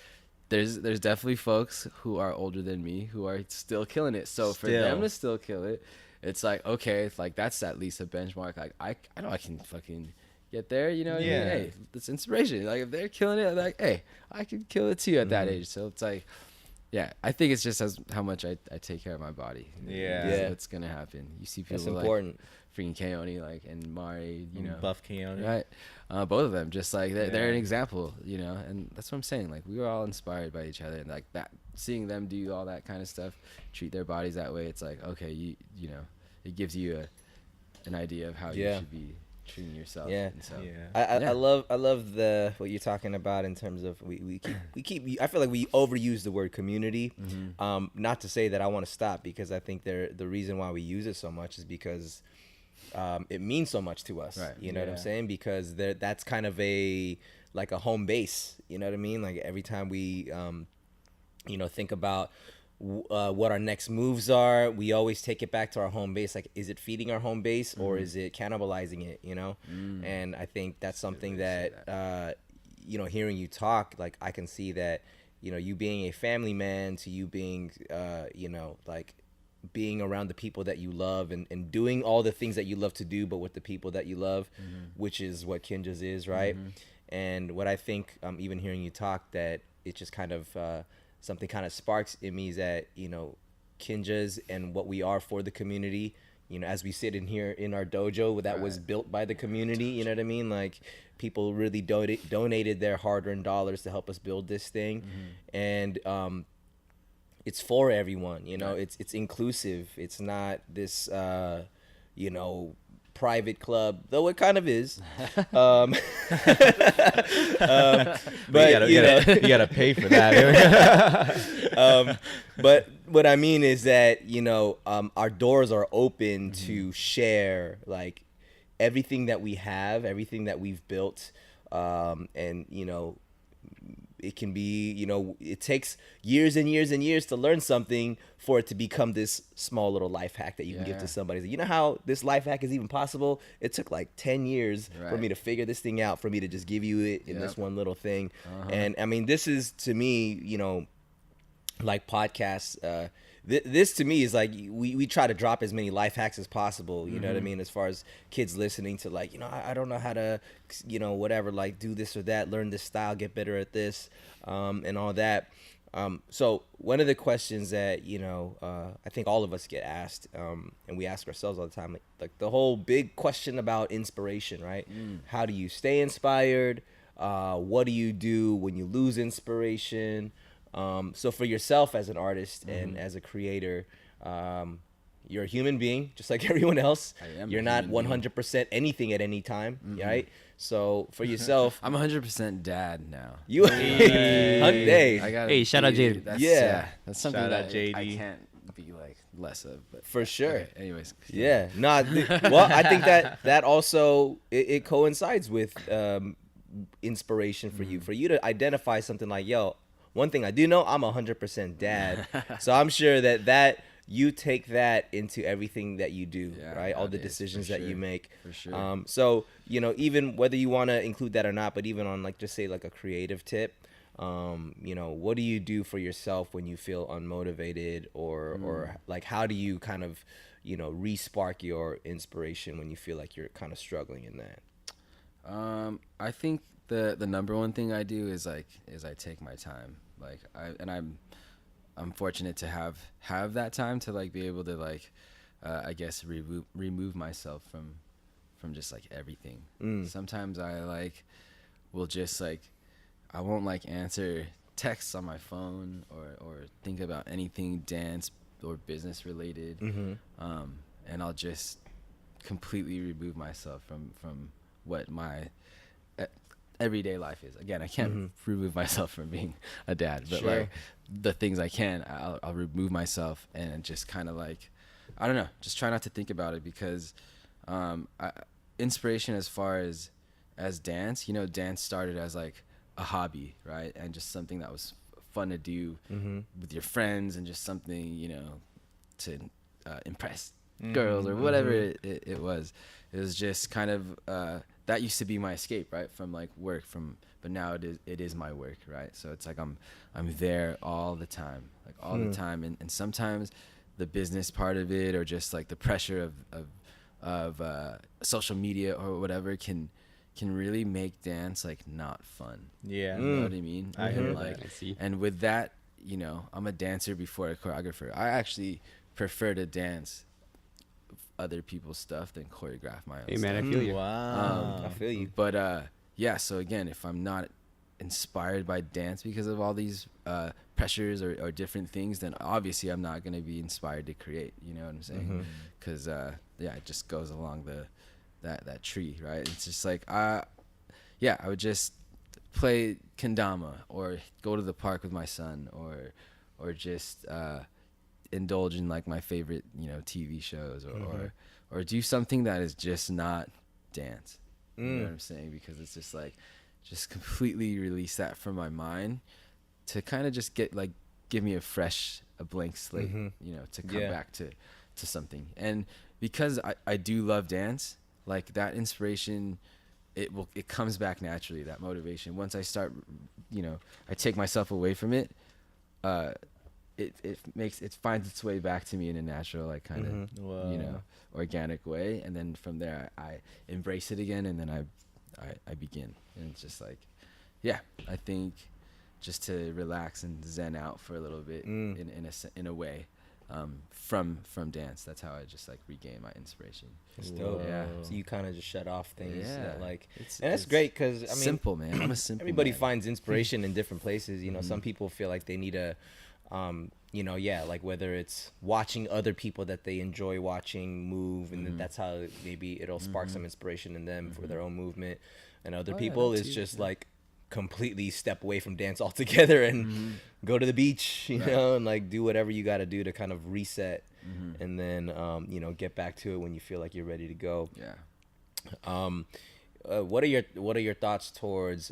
there's definitely folks who are older than me who are still killing it. So for them to still kill it, it's like, okay, it's like that's at least a benchmark. Like I know I can fucking get there, you know what I mean? Hey, that's inspiration. Like if they're killing it, like, hey, I can kill it too at that age. So it's like, yeah, I think it's just as how much I take care of my body. Yeah. Yeah. What's gonna happen. You see people That's like important. freaking Keone, like, and Mari, you know, Buff Keone. right? Both of them, just like they're an example, you know, and that's what I'm saying. Like we were all inspired by each other, and like that, seeing them do all that kind of stuff, treat their bodies that way. It's like, okay, you know, it gives you an idea of how you should be treating yourself. Yeah. And so, I love the what you're talking about in terms of we keep I feel like we overuse the word community. Not to say that I want to stop, because I think the reason why we use it so much is because it means so much to us. Right. You know what I'm saying? Because that's kind of like a home base. You know what I mean? Like every time we think about what our next moves are, we always take it back to our home base. Like, is it feeding our home base or is it cannibalizing it, you know? And I think that's something that hearing you talk, like I can see that, you being a family man to you being like being around the people that you love and doing all the things that you love to do, but with the people that you love, which is what Kinjaz is, right? And what I think, even hearing you talk, that it just kind of something kind of sparks in me is that, Kinjaz and what we are for the community, as we sit in here in our dojo that was built by the community, you know what I mean? Like people really donated their hard-earned dollars to help us build this thing. And it's for everyone, it's inclusive. It's not this, private club, though it kind of is. But you gotta pay for that. But what I mean is that our doors are open to share like everything that we have, everything that we've built, and it can be, it takes years and years and years to learn something for it to become this small little life hack that you can give to somebody. You know how this life hack is even possible? It took like 10 years for me to figure this thing out, for me to just give you it in this one little thing. And I mean, this is to me, like podcasts, this to me is like we try to drop as many life hacks as possible, you know what I mean, as far as kids listening to like, I don't know how to, whatever, like do this or that, learn this style, get better at this, and all that. So one of the questions that, I think all of us get asked, and we ask ourselves all the time, like the whole big question about inspiration, right? How do you stay inspired? What do you do when you lose inspiration? So for yourself as an artist and as a creator, you're a human being just like everyone else. You're not 100% anything at any time, right? So for yourself, I'm 100% dad now. you hey, Hey, shout out Jaden. That's something Shout out that JD. I can't be like less of, but for sure. okay, anyways, Yeah, well, I think that also it coincides with inspiration for you to identify something like, yo, one thing I do know, I'm 100% dad. So I'm sure that you take that into everything that you do, right? All the decisions that you make. For sure. So, even whether you want to include that or not, but even on like, just say like a creative tip, what do you do for yourself when you feel unmotivated or like, how do you kind of, re-spark your inspiration when you feel like you're kind of struggling in that? I think the number one thing I do is I take my time. Like I'm fortunate to have that time to like be able to like I guess remove myself from just like everything. Sometimes I like will just like I won't like answer texts on my phone or think about anything dance or business related. And I'll just completely remove myself from what my everyday life is. Again, I can't remove myself from being a dad, but like the things I can, I'll remove myself and just kind of like, I don't know, just try not to think about it, because inspiration as far as dance, you know, dance started as like a hobby, right? And just something that was fun to do with your friends, and just something, you know, to impress girls or whatever it was. It was just kind of that used to be my escape, right, from like work, but now it is my work, right? So it's like I'm there all the time, like all the time, and sometimes the business part of it, or just like the pressure of social media or whatever can really make dance like not fun. Yeah. You know what I mean? I hear like, that. I see. And with that, you know, I'm a dancer before a choreographer. I actually prefer to dance other people's stuff than choreograph my own Hey man, stuff. I feel you. Wow. I feel you. But yeah, so again, if I'm not inspired by dance because of all these pressures or different things, then obviously I'm not going to be inspired to create, you know what I'm saying? Because yeah, it just goes along that tree, right? It's just like I would just play kendama, or go to the park with my son, or just indulge in like my favorite, you know, TV shows, or do something that is just not dance. You know what I'm saying? Because it's just like, just completely release that from my mind to kind of just give me a blank slate, you know, to come back to something. And because I do love dance, like that inspiration, it comes back naturally, that motivation. Once I start, you know, I take myself away from it, it finds its way back to me in a natural, like kind of, you know, organic way. And then from there I embrace it again, and then I begin. And it's just like, yeah, I think just to relax and zen out for a little bit in a way, from dance. That's how I just like regain my inspiration. It's dope. Yeah. So you kind of just shut off things. Yeah. That, like, and that's great, because I mean, simple, man. I'm a simple everybody man. finds inspiration in different places. You know, some people feel like they need a, you know, like whether it's watching other people that they enjoy watching move, and then that's how maybe it'll spark some inspiration in them for their own movement. And other people that is too, just like completely step away from dance altogether and go to the beach, you know, and like do whatever you got to do to kind of reset, and then you know, get back to it when you feel like you're ready to go. What are your thoughts towards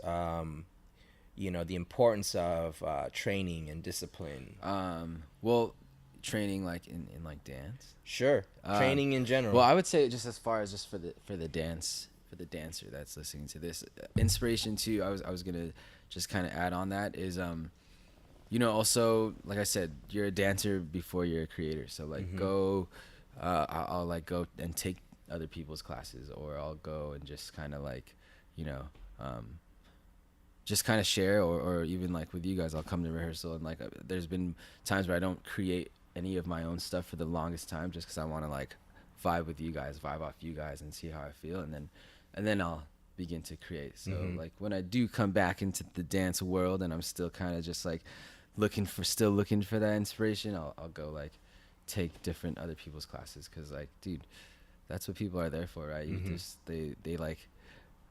you know, the importance of training and discipline? Well, training like in like dance. Sure. Training in general. Well, I would say just as far as just for the dancer that's listening to this, inspiration too. I was gonna just kind of add on that is you know, also, like I said, you're a dancer before you're a creator. So like go, I'll like go and take other people's classes, or I'll go and just kind of like, you know, just kind of share, or even like with you guys, I'll come to rehearsal, and like there's been times where I don't create any of my own stuff for the longest time, just because I want to like vibe off you guys and see how I feel, and then I'll begin to create. So like when I do come back into the dance world and I'm still kind of just like looking for that inspiration, I'll go like take different other people's classes, because like, dude, that's what people are there for, right? You just they like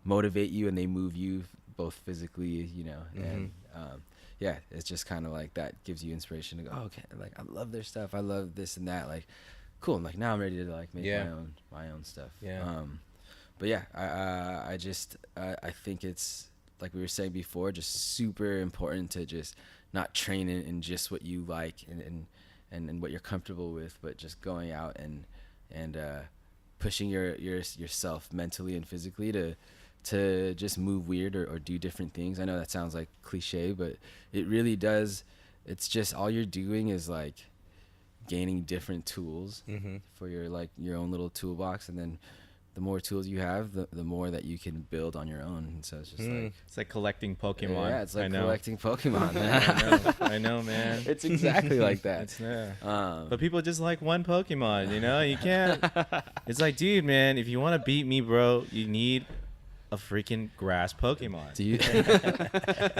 motivate you, and they move you both physically, you know, and yeah, it's just kind of like that gives you inspiration to go, oh, okay, like I love their stuff, I love this and that, like cool, and like now I'm ready to like make my own stuff. But yeah, I think it's like we were saying before, just super important to just not train in just what you like and what you're comfortable with, but just going out and pushing yourself mentally and physically to just move weird or do different things. I know that sounds like cliche, but it really does. It's just all you're doing is like gaining different tools for your own little toolbox, and then the more tools you have, the more that you can build on your own. And so it's just like It's like collecting Pokemon. yeah, it's I like know. collecting Pokemon. I know, man. It's exactly like that. It's there. Um, But people just like one Pokemon, you know? You can't. It's like, dude, man, if you want to beat me, bro, you need a freaking grass Pokemon. do you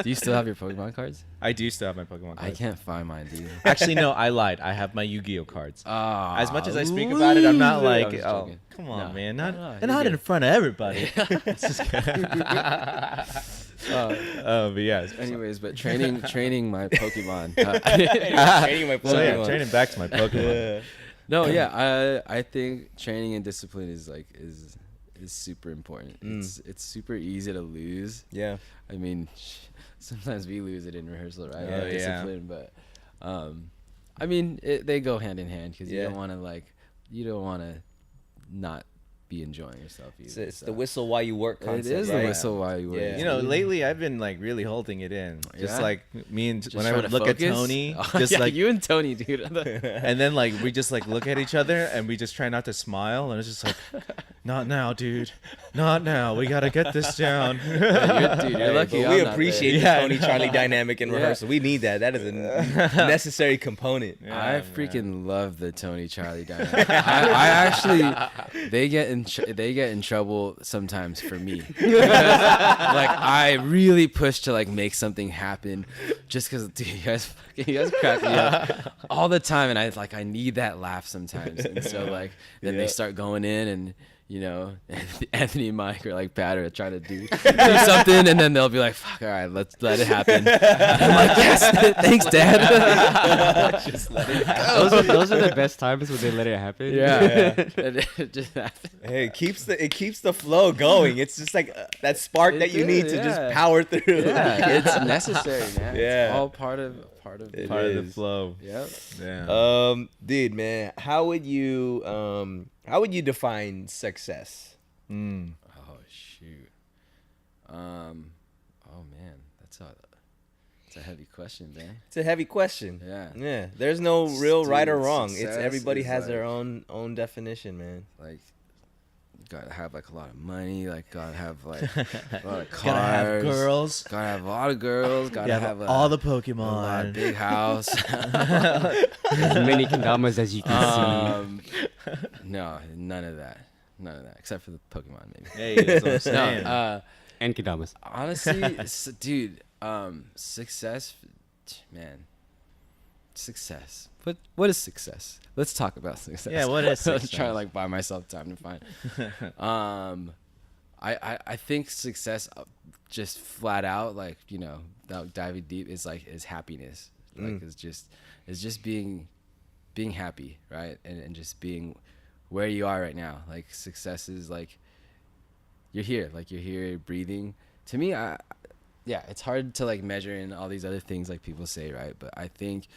do you still have your Pokemon cards? I do still have my Pokemon cards. I can't find mine, dude. Actually, no, I lied. I have my Yu-Gi-Oh cards. Ah, As much as I speak about it, I'm not loser. I like, was oh, joking. come on, No. man. No, And you're not good. in front of everybody. It's just kidding. But yeah. Anyways, but training my Pokemon. Training my So yeah, Pokemon. training back to my Pokemon. No, yeah, I think training and discipline is like is super important. It's super easy to lose. Yeah. I mean, sometimes we lose it in rehearsal, right? Oh, yeah. Discipline, but I mean, they go hand in hand because Yeah. you don't want to not be enjoying yourself either. It's the whistle while you work It concept. is right? the whistle while you work. Yeah. You know, lately I've been like really holding it in. Just Yeah? like me and Just when I trying would to look at focus? Tony, Oh, just yeah, like you and Tony, dude. and then like we just like look at each other and we just try not to smile and it's just like, not now, dude, not now. We gotta get this down. Dude, you're Hey, lucky. but we I'm not appreciate there. the Tony Charlie dynamic in Yeah. rehearsal. We need that. That is a necessary component. there. I freaking love the Tony Charlie dynamic. I actually, they get in trouble sometimes for me. Like I really push to like make something happen, just because dude, you guys crack me up all the time, and I need that laugh sometimes, and so like then they start going in and. You know, Anthony and Mike are like bad at trying to do something, and then they'll be like, "Fuck, all right, let's let it happen." And I'm like, "Yes, thanks, Dad." Just let it go. Those are the best times when they let it happen. Yeah, and it just happens. Hey, it keeps the flow going. It's just like that spark that you need to just yeah. power through. Yeah, it's necessary, man. Yeah. It's all part of It Part of the is. flow. Yep. Yeah. Dude, man, how would you define success? Mm. Oh shoot. Oh man, that's a heavy question, man. It's a heavy question. Yeah. Yeah. There's no real right or Dude, wrong. It's success everybody is has their like- own definition, man. Like, you gotta have like a lot of money. Like, gotta have like a lot of cars. Gotta have girls. Gotta have a lot of girls. Gotta Yeah, have all the a lot Pokemon. of big house. As many kendamas as you can No, none of that. None of that, except for the Pokemon, maybe. Hey, that's what I'm saying. No, see. And kendamas. honestly, dude, success, man, success. What is success? Let's talk about success. Yeah, what is I was success? trying to like buy myself time to find. I think success, just flat out, like, you know, without diving deep, is happiness. Like it's just being happy, right? And just being where you are right now. Like success is like you're here breathing. To me, it's hard to like measure in all these other things like people say, right? But I think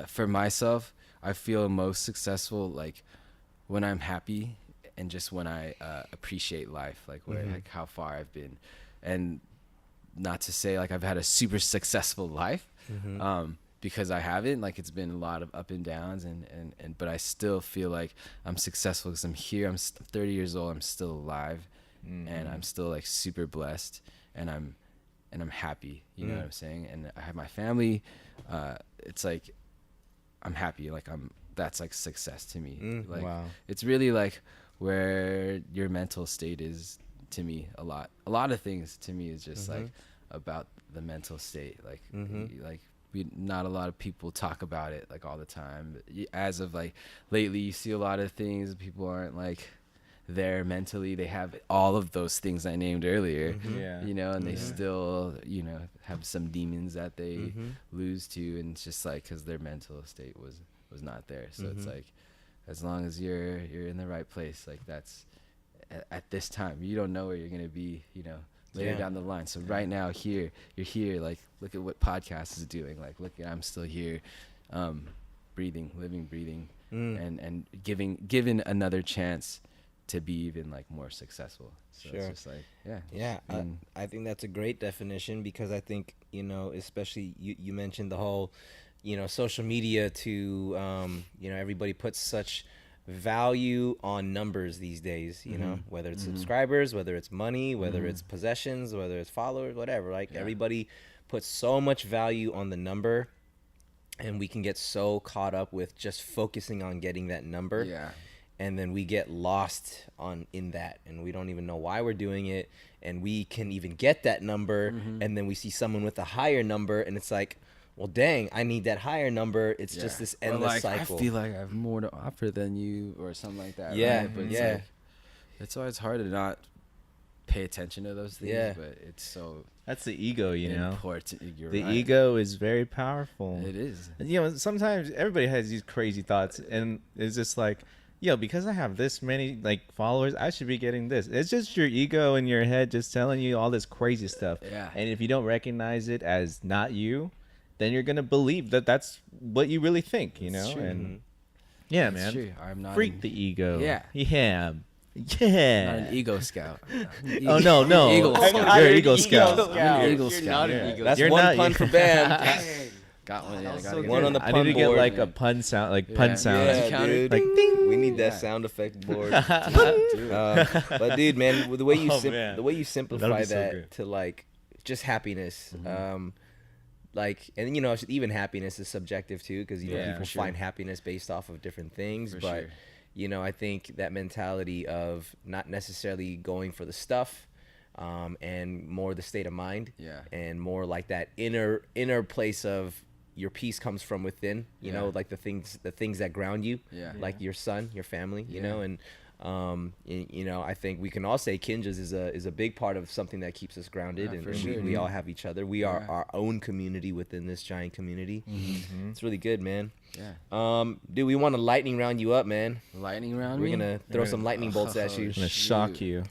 for myself, I feel most successful like when I'm happy and just when I appreciate life, like where like how far I've been. And not to say like I've had a super successful life, because I haven't. Like it's been a lot of up and downs, and but I still feel like I'm successful because I'm here. I'm 30 years old. I'm still alive, and I'm still like super blessed, and I'm happy. You know what I'm saying? And I have my family. It's like I'm happy. Like that's like success to me. Like Wow. it's really like where your mental state is to me. A lot of things to me is just like about the mental state. Like not a lot of people talk about it like all the time. But as of like lately, you see a lot of things. People aren't like there mentally. They have all of those things I named earlier. Yeah. You know, and they still, you know, have some demons that they lose to, and it's just like because their mental state was not there. So it's like, as long as you're in the right place, like that's at this time, you don't know where you're gonna be, you know, later down the line. So right now, you're here. Like, look at what podcast is doing. Like, look, I'm still here, breathing, and given another chance to be even like more successful. So Sure. it's just like, Yeah, I think that's a great definition, because I think, you know, especially you mentioned the whole, you know, social media to, you know, everybody puts such value on numbers these days, you know, whether it's subscribers, whether it's money, whether it's possessions, whether it's followers, whatever. Like everybody puts so much value on the number, and we can get so caught up with just focusing on getting that number. Yeah. And then we get lost in that, and we don't even know why we're doing it, and we can even get that number, and then we see someone with a higher number, and it's like, well, dang, I need that higher number. It's just this endless cycle. I feel like I have more to offer than you, or something like that. Yeah, right? But it's yeah. like, that's why it's hard to not pay attention to those things. Yeah. But it's so That's the ego, you know. important. You're The right. ego is very powerful. It is. And, you know, sometimes everybody has these crazy thoughts, and it's just like, yo, because I have this many like followers, I should be getting this. It's just your ego in your head just telling you all this crazy stuff. Yeah. And if you don't recognize it as not you, then you're gonna believe that that's what you really think, you know. True. And yeah, It's man, true. I'm not freak the ego. Yeah. Yeah. not Yeah. an ego scout. Oh no. Eagle You're scout. an Eagle Scout. I'm an Eagle You're Scout. not an Yeah. Eagle That's You're one not- pun for Bam. Got one. Yeah, That's gotta so get One it. on the I pun need to get board. like a pun sound, like pun Yeah. sound. Yeah, Counter. dude. Like ding. We need that Yeah. sound effect board. Dude. But dude, man, the way you Oh, man. the way you That'll simplify be so that good. to like just happiness, Mm-hmm. like, and you know, even happiness is subjective too, because you know Yeah, people for sure. find happiness based off of different things. For but sure. you know, I think that mentality of not necessarily going for the stuff, and more the state of mind, Yeah. and more like that inner place of your peace comes from within. You know, Yeah. like the things that ground you, Yeah. like your son, your family. You Yeah. know, and you know, I think we can all say Kinjaz is a big part of something that keeps us grounded, Yeah, and for we, sure, we dude. all have each other. We are Yeah. our own community within this giant community. Mm-hmm. It's really good, man. Yeah. Dude, we want to lightning round you up, man. Lightning round We're me? gonna throw some lightning bolts at you. I'm gonna shock Shoot. you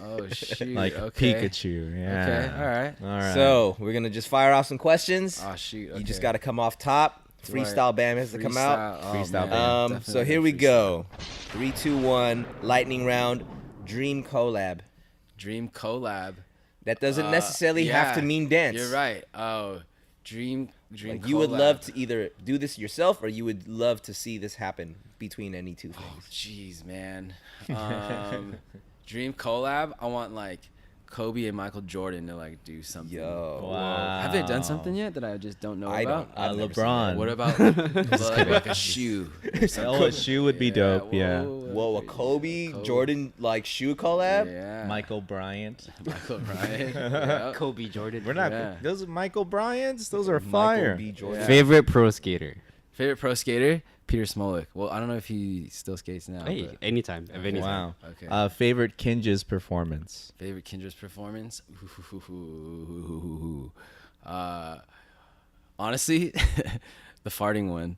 Oh shoot. like okay. Pikachu. Yeah. Okay. All right. All right. So we're gonna just fire off some questions. Oh shoot. You just okay. got to come off top. Do I- Freestyle Bam has to come out. Oh, Freestyle man. Bam. So Definitely here we freestyle. go. 3, 2, 1. Lightning round. Dream collab. Dream collab. That doesn't necessarily have to yeah, mean dance. You're right. Oh, dream. Like you would collab. love to either do this yourself, or you would love to see this happen between any two Oh, things. jeez, man. Dream collab. I want like Kobe and Michael Jordan to like do something. Yo. Wow. Have they done something yet that I just don't know I about? don't. I've never seen LeBron. What about like a shoe? or something? Oh, a shoe would be dope. Yeah. Whoa, a Kobe Jordan like shoe collab? Yeah. Michael Bryant. Michael Bryant. Yeah. Kobe Jordan. We're not. Yeah. Those are Michael Bryants. Those are Michael fire. B. Jordan. Yeah. Favorite pro skater. Favorite pro skater? Peter Smolik. Well, I don't know if he still skates now. Hey, but- anytime, of any time. Wow. Okay. Favorite Kinjaz performance. Favorite Kinjaz performance? Honestly, the farting one.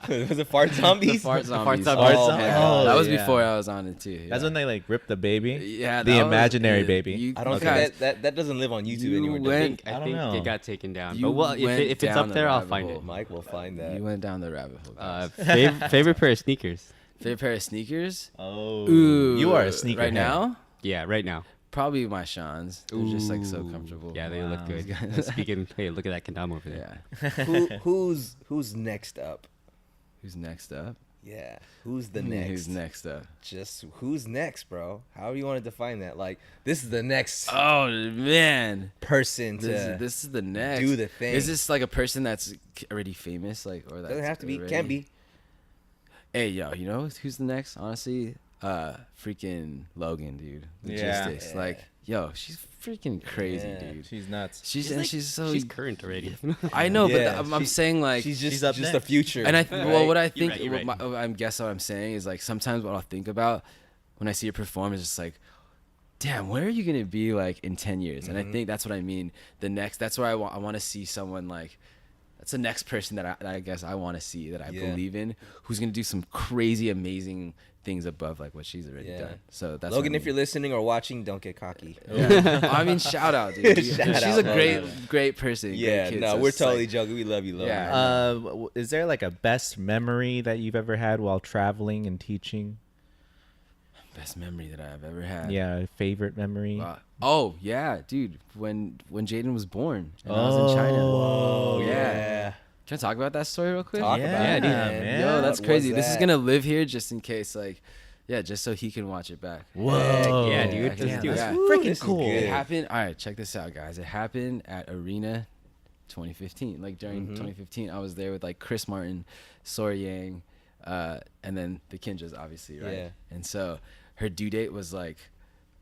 Was it fart zombies? The fart zombies. Fart zombies. Oh, Fart my zombies. God. that was yeah. before I was on it too. That's yeah. when they like rip the baby. Yeah, The that was- imaginary yeah, baby. you I don't guys- think that doesn't live on YouTube You anymore. does it? went- I I don't think know. it got taken down. You But well, if, went if it's down up the there, I'll rabbit find hole. it. Mike will find that. You went down the rabbit hole. guys. Favorite pair of sneakers. Favorite pair of sneakers? Oh. Ooh, You are a sneaker right now. Yeah, right now. Probably my Shans. They're just like so Ooh. comfortable. Yeah, they Wow. look good. Speaking, hey, look at that kendama over there. Yeah. Who's next up? Who's next up? Yeah. Who's the next? Who's next up? Just who's next, bro? How do you want to define that? Like, this is the next Oh man, person to. this is the next. do the thing. Is this like a person that's already famous, like, or that doesn't have to be. already- Can be. Hey, yo, you know who's the next? Honestly, freaking Logan, dude. Yeah. Logistics, Yeah. like, yo, she's freaking crazy, Yeah. dude. She's nuts. She's so. She's current already. I know, Yeah, but I'm saying like. She's she's just up the next. future. And well, what I You're think, right, you're right. I guess what I'm saying is like sometimes what I'll think about when I see her perform is just like, damn, where are you gonna be like in 10 years? And I think that's what I mean. That's where I want to see someone like. That's the next person that I guess I want to see, that I Yeah. believe in, who's gonna do some crazy, amazing things above like what she's already Yeah. done. So that's Logan, what I if you're listening or watching, don't get cocky. yeah. I mean, shout out, dude. Shout She's out, a great, Logan. great person. Yeah, great kid, no, so we're it's like- totally joking. We love you, Logan. Yeah. Is there like a best memory that you've ever had while traveling and teaching? Best memory that I've ever had. Yeah, favorite memory. Oh yeah, dude. When Jaden was born and I was in China. Oh, Yeah. yeah. Can I talk about that story real quick? Talk Yeah, about it, man. Yo, that's What crazy. was This is that? gonna live here just in case, like, yeah, just so he can watch it back. Whoa. Yeah, dude. Okay, Let's do it. yeah. Freaking This is cool. good. It happened. All right, check this out, guys. It happened at Arena 2015. Like during 2015, I was there with like Chris Martin, Sora Yang, and then the Kinjaz, obviously, right? Yeah. And so her due date was like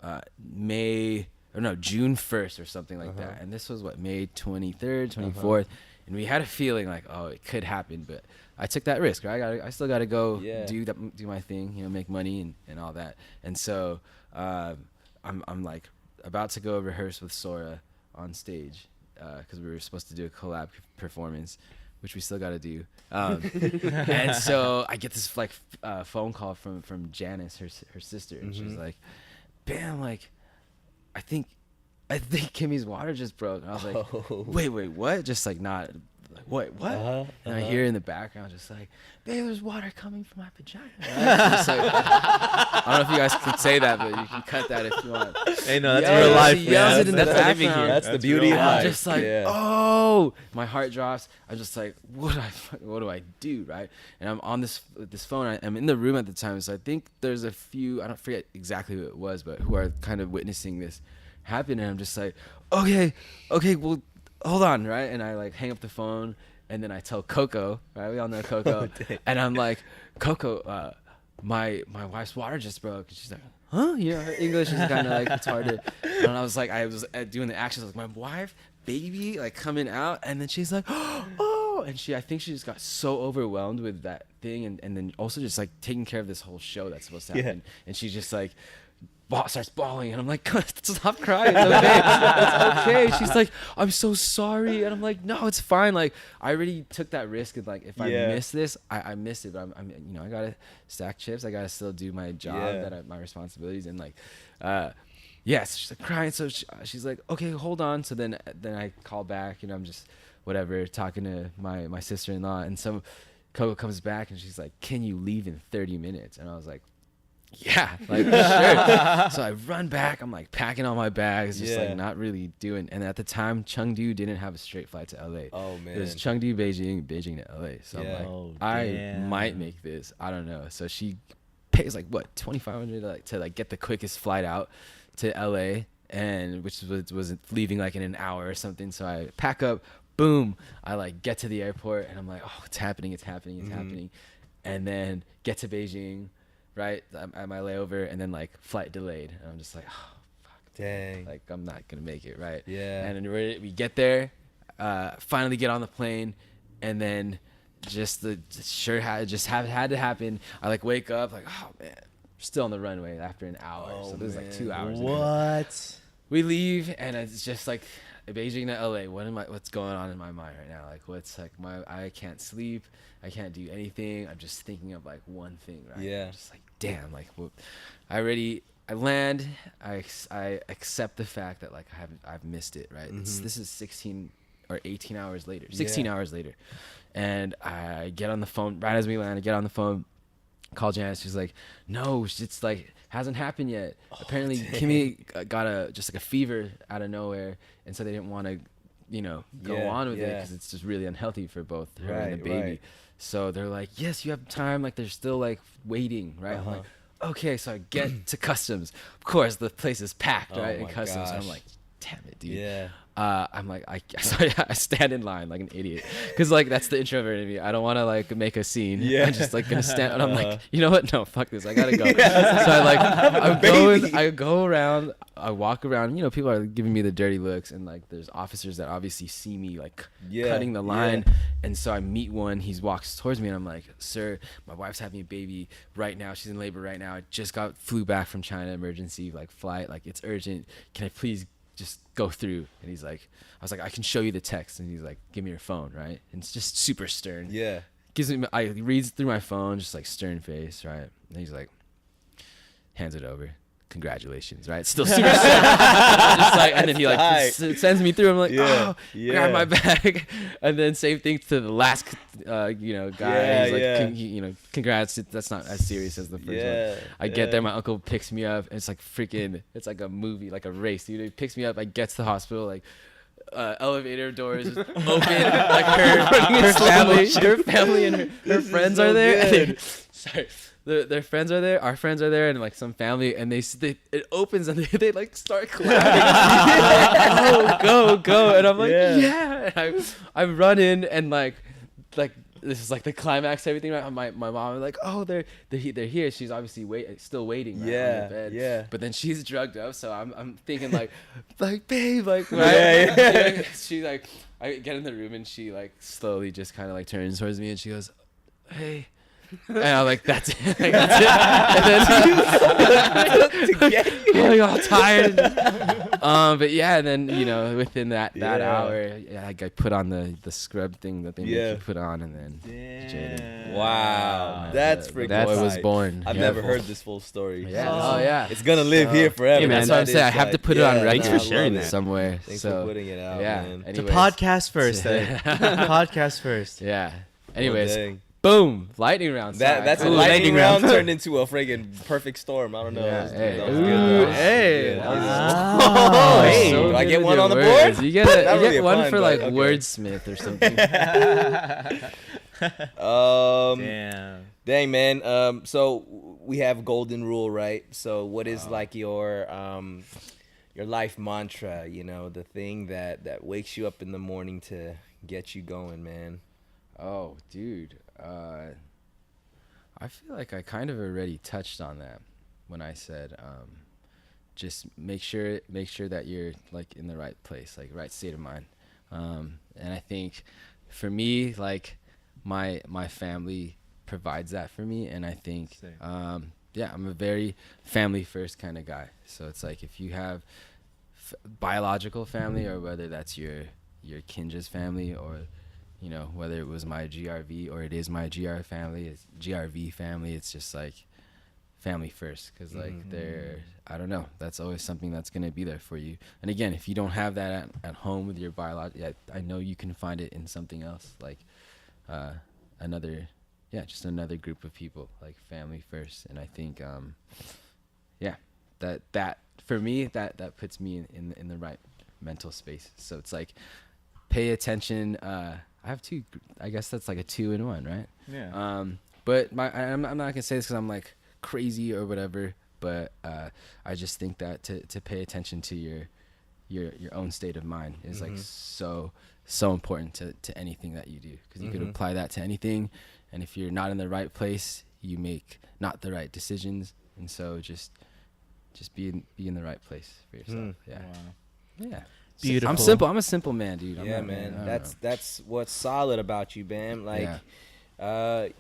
June 1st or something like that. And this was what, May 23rd, 24th. And we had a feeling like, oh, it could happen, but I took that risk, right? I still got to go do my thing, you know, make money and all that. And so I'm like about to go rehearse with Sora on stage because we were supposed to do a collab performance, which we still got to do. And so I get this like phone call from Janice, her sister, and she's like, "Bam, like, I think Kimmy's water just broke." And I was like, wait, what? Just like not, like, what? And I hear in the background just like, "Babe, there's water coming from my vagina." Right? Just like, I don't know if you guys can say that, but you can cut that if you want. Hey, no, that's Yeah, real life, she yells man. it in the That's living background. here. That's the beauty of real life. I'm just like, oh, my heart drops. I'm just like, what do I do, right? And I'm on this phone. I'm in the room at the time, so I think there's a few, I don't forget exactly who it was, but who are kind of witnessing this happen. And I'm just like, okay, well, hold on, right? And I like hang up the phone, and then I tell Coco, right? We all know Coco, and I'm like, Coco, my wife's water just broke. And she's like, huh? You know, her English is kind of like retarded. And I was doing the actions like, my wife, baby, like coming out. And then she's like, oh. And I think she just got so overwhelmed with that thing. And then also just like taking care of this whole show that's supposed to happen. And she's just like, starts bawling, and I'm like, stop crying. It's okay. It's okay. She's like, I'm so sorry. And I'm like, no, it's fine. Like, I already took that risk. And like, if I miss this, I missed it. But I'm you know, I gotta stack chips. I gotta still do my job, my responsibilities. And like, so she's like crying. So she's like, okay, hold on. So then I call back. You know, I'm just whatever talking to my sister-in-law, and so Coco comes back, and she's like, can you leave in 30 minutes? And I was like, yeah, like sure. So I run back. I'm like packing all my bags, just like not really doing. And at the time, Chengdu didn't have a straight flight to LA. Oh man, it was Chengdu, Beijing to LA. So I'm like, I might make this. I don't know. So she pays like what, $2,500 to like get the quickest flight out to LA, and which was leaving like in an hour or something. So I pack up, boom. I like get to the airport, and I'm like, oh, it's happening, and then get to Beijing. Right at my layover, and then like flight delayed, and I'm just like, oh fuck, dang, like I'm not gonna make it, right? Yeah. And then we get there, finally get on the plane, and then just had to happen. I like wake up like, oh man, still on the runway after an hour. So there's like 2 hours. What? We leave, and it's just like Beijing to LA. What's going on in my mind right now? Like, what's like I can't sleep. I can't do anything. I'm just thinking of like one thing, right? Yeah. I'm just like, damn, like I land. I accept the fact that like I've missed it, right? This is 16 or 18 hours later. 16 hours later. And I get on the phone right as we land. I get on the phone, call Janice. She's like, no, it's like hasn't happened yet. Apparently Kimmy got a fever out of nowhere, and so they didn't want to, you know, go on with it because it's just really unhealthy for both her and the baby. Right. So they're like, yes, you have time. Like they're still like waiting, right? I'm like, okay. So I get to customs. Of course, the place is packed, right? In customs. And I'm like, damn it, dude. Yeah. I'm like, I stand in line like an idiot, because like that's the introvert in me. I don't want to like make a scene. I'm just like gonna stand, and I'm like, you know what? No, fuck this. I gotta go. So I go around. I walk around. You know, people are giving me the dirty looks, and like there's officers that obviously see me like cutting the line, and so I meet one. He walks towards me, and I'm like, sir, my wife's having a baby right now. She's in labor right now. I just flew back from China, emergency like flight. Like it's urgent. Can I please just go through? And he's like, I was like, I can show you the text. And he's like, give me your phone, right? And it's just super stern. I reads through my phone, just like stern face, right? And he's like, hands it over. Congratulations, right? Still super stern. Just like, and then he like sends me through. I'm like, grab my bag. And then same thing to the last guy. He's like, congrats. That's not as serious as the first one. I get there, my uncle picks me up, and it's like freaking, it's like a movie, like a race, dude. He picks me up, I get to the hospital, like elevator doors open. Like her family and her friends are there. Sorry. Their friends are there, our friends are there, and like some family, and it opens and they like start clapping. Go, and I'm like, yeah. And I run in and like this is like the climax, everything. Right? My mom is like, oh, they're here. She's obviously still waiting. Right, on the bed. Yeah. But then she's drugged up, so I'm thinking like babe, like right. Yeah. She like, I get in the room and she like slowly just kind of like turns towards me and she goes, hey. And I'm like, that's it. Like, that's it. And then I'm like all tired. But yeah, and then within that hour, I put on the scrub thing that they make you put on, and then Jaden. Wow, that's freaking. That boy was born. I've never heard this full story. Yeah. It's gonna live here forever. Yeah, man. That's what I'm saying. I have to put it on record. Thanks for sharing that somewhere. Thanks for putting it out, man. It's a podcast first. Podcast first. Yeah. Anyways. Well, boom! Lightning round. That's a lightning round turned into a friggin' perfect storm. I don't know. Yeah, That was hey. good. Hey. Oh, hey. So Do I good get with one your on the words. board? You get Not really a one pun, for but like okay. wordsmith or something. Damn. Dang, man. So we have golden rule, right? So what is like your life mantra? The thing that wakes you up in the morning to get you going, man. Oh, dude. I feel like I kind of already touched on that when I said, just make sure that you're like in the right place, like right state of mind. And I think for me, like my family provides that for me. And I think, I'm a very family first kind of guy. So it's like, if you have biological family, or whether that's your Kinjaz family, or whether it was my GRV or it is my GRV family, it's just like family first, because like I don't know, that's always something that's going to be there for you. And again, if you don't have that at home with your biological, I know you can find it in something else, like just another group of people, like family first. And I think that for me, that puts me in the right mental space. So it's like, pay attention. I have two. I guess that's like a 2-in-1, right? Yeah. But I'm not gonna say this because I'm like crazy or whatever. But I just think that to pay attention to your own state of mind is like so important to anything that you do, because you could apply that to anything. And if you're not in the right place, you make not the right decisions. And so just be in the right place for yourself. Yeah. Wow. Yeah. Beautiful. I'm simple. I'm a simple man, dude. Man. That's what's solid about you, man. Like, I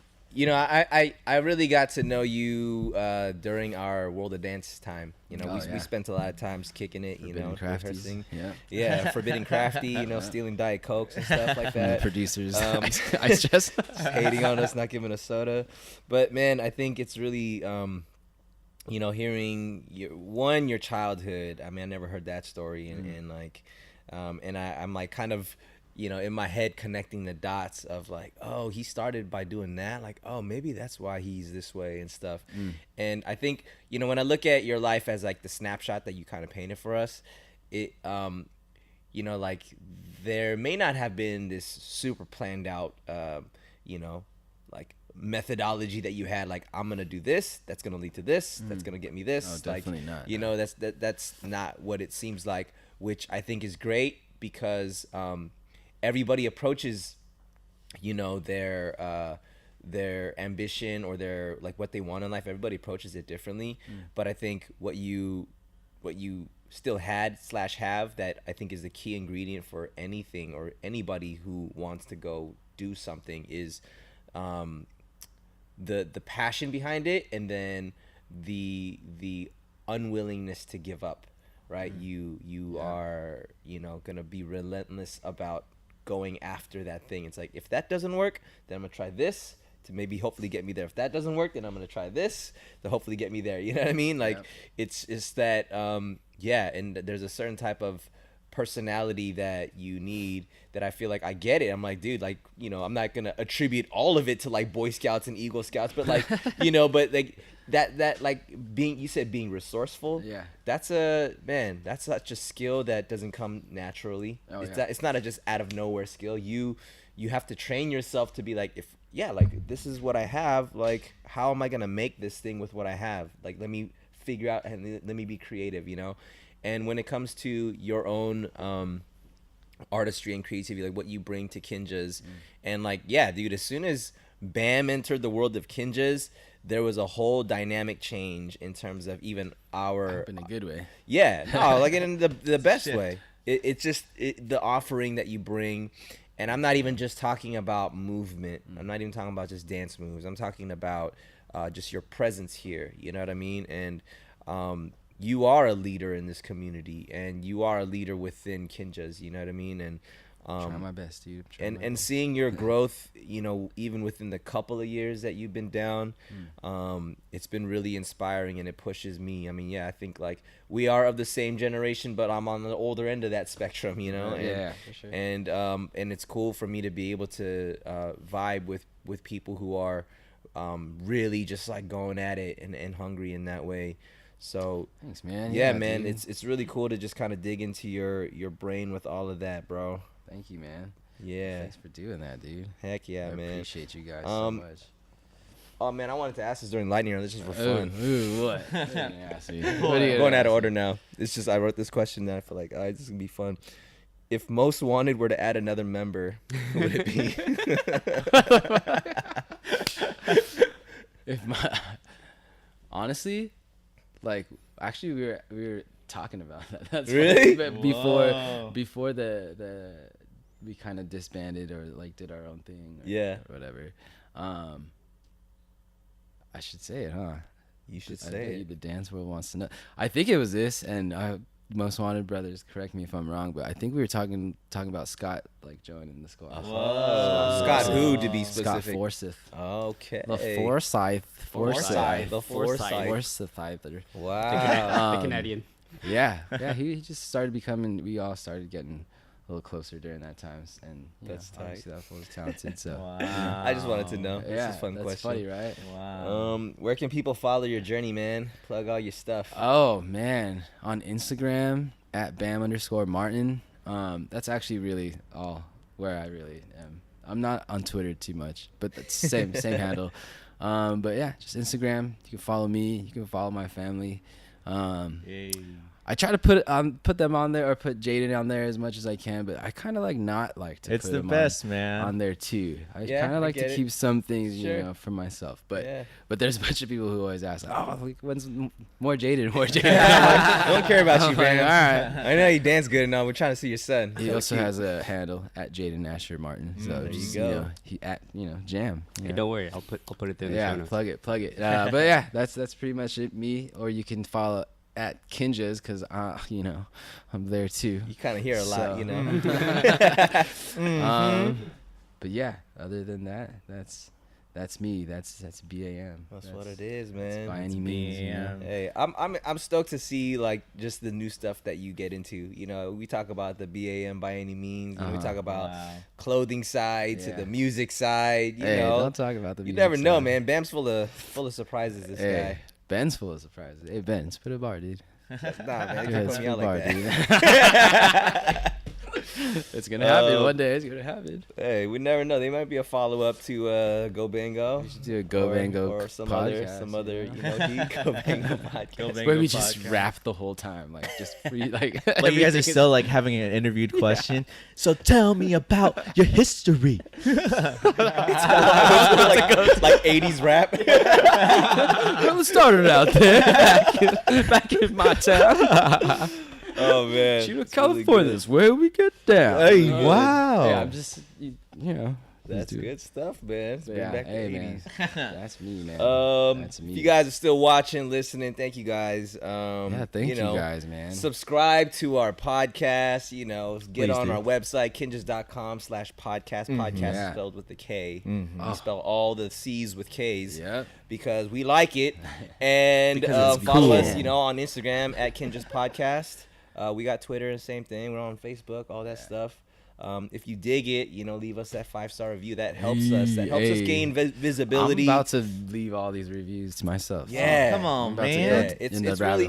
really got to know you during our World of Dance time. We spent a lot of times kicking it, rehearsing. Yeah, Forbidden Crafty, stealing Diet Cokes and stuff like that. Producers, I just hating on us, not giving us soda. But man, I think it's really, hearing your childhood. I mean, I never heard that story, and I'm like kind of, in my head connecting the dots of like, oh, he started by doing that. Like, oh, maybe that's why he's this way and stuff. And I think, when I look at your life as like the snapshot that you kind of painted for us, it, like there may not have been this super planned out, like methodology that you had, like, I'm gonna do this, that's gonna lead to this, that's gonna get me this. Oh, definitely not. That's not what it seems like, which I think is great, because everybody approaches their ambition or their like what they want in life, everybody approaches it differently. But I think what you still had / have, that I think is the key ingredient for anything or anybody who wants to go do something, is the passion behind it, and then the unwillingness to give up, right? You are gonna be relentless about going after that thing. It's like, if that doesn't work, then I'm gonna try this to maybe hopefully get me there. If that doesn't work, then I'm gonna try this to hopefully get me there. You know what I mean? Like, it's that and there's a certain type of personality that you need, that I feel like I get it. I'm like, dude, like, you know, I'm not gonna attribute all of it to like Boy Scouts and Eagle Scouts, but like, you know, but like that like being, you said being resourceful. Yeah. That's such a skill that doesn't come naturally. Oh, It's not a just out of nowhere skill. You have to train yourself to be like, like this is what I have, like how am I gonna make this thing with what I have? Like let me figure out and let me be creative, you know. And when it comes to your own artistry and creativity, like what you bring to Kinjaz, and like, yeah, dude, as soon as Bam entered the world of Kinjaz, there was a whole dynamic change in terms of even our in a good way. Yeah, no, like in the best way. It's just the offering that you bring, and I'm not even just talking about movement. I'm not even talking about just dance moves. I'm talking about just your presence here. You know what I mean? And you are a leader in this community, and you are a leader within Kinjaz. You know what I mean? And Trying my best, dude. And seeing your growth, you know, even within the couple of years that you've been down, it's been really inspiring, and it pushes me. I mean, yeah, I think like we are of the same generation, but I'm on the older end of that spectrum, you know. Yeah, for sure. And it's cool for me to be able to vibe with people who are really just like going at it and hungry in that way. So thanks, man. Yeah, man, dude. it's really cool to just kind of dig into your brain with all of that, bro. Thank you, man. Yeah. Thanks for doing that, dude. Heck yeah, I man. appreciate you guys so much. Oh man, I wanted to ask this during lightning round. This is for fun. Ooh, what? Yeah, Going out of order now. It's just I wrote this question that I feel like this is gonna be fun. If Most Wanted were to add another member, who would it be? Honestly, like actually we were talking about that. That's really before the we kind of disbanded or like did our own thing. Or whatever. I should say it, huh? You should say it. The dance world wants to know. I think it was this, and Most Wanted brothers, correct me if I'm wrong, but I think we were talking about Scott like joining the squad. Whoa. Scott who, to be specific? Scott Forsyth. Okay. The Forsyther. The Forsyther. Wow. The Canadian. Yeah. He just started becoming. We all started getting a little closer during that times, and that's tight. Obviously that fool was talented. So wow. I just wanted to know. Yeah, this is a fun that's question. Funny, right? Wow. Where can people follow your journey, man? Plug all your stuff. Oh man, on Instagram at @Bam_Martin. That's actually really all where I really am. I'm not on Twitter too much, but that's same handle. But yeah, just Instagram. You can follow me. You can follow my family. I try to put them on there, or put Jaden on there as much as I can, but I kind of like not like to. It's put the him best, man. On there too. I kind of like to keep some things, sure. you know, for myself. But there's a bunch of people who always ask, "Oh, like, when's more Jaden? More Jaden?" I don't care about you, man. Like, all right. I know you dance good enough. We're trying to see your son. He also has a handle at Jaden Asher Martin. So there just, you go. You know, he at Jam. Hey, don't worry, I'll put it there in the show notes. Plug it. But yeah, that's pretty much it. Me, or you can follow at Kinjaz, because you know, I'm there too. You kind of hear a lot, you know. But yeah, other than that, that's me. That's BAM. That's what it is, man. By any means. You know? Hey, I'm stoked to see like just the new stuff that you get into. You know, we talk about the BAM by any means. You know, we talk about clothing side to the music side. You know, don't talk about the. You music never know, side. man. Bam's full of surprises. This guy. Ben's full of surprises. Hey, Ben, spit a bar, dude. Nah, man. Yeah, Don't put me out like that. It's gonna happen one day. It's gonna happen. Hey, we never know. They might be a follow up to Go Bango. We should do a Go Bango or some podcast, other you know Go Bango podcast. Where we just rap the whole time, like just free, like. Like you guys are still like having an interviewed question. So tell me about your history. like 80s rap. Well, it started out there back in my town. Oh man, Shoot a California's where we get down. Hey, wow. Yeah, I'm just you know. that's good stuff, man. Let's bring back the 80s. Man. That's me, man. That's me. If you guys are still watching, listening, thank you guys. Thank you guys, man. Subscribe to our podcast. You know, get Please on do. our website, kinjaz.com/podcast. Podcast is spelled with the K. We spell all the C's with K's. Yep. Because we like it. And Because it's follow cool. us, you know, on Instagram at Kinjaz PodKast. We got Twitter, the same thing. We're on Facebook, all that stuff. If you dig it, leave us that 5-star review. That helps us. That helps us gain visibility. I'm about to leave all these reviews to myself. Yeah, come on, man. Yeah, it's really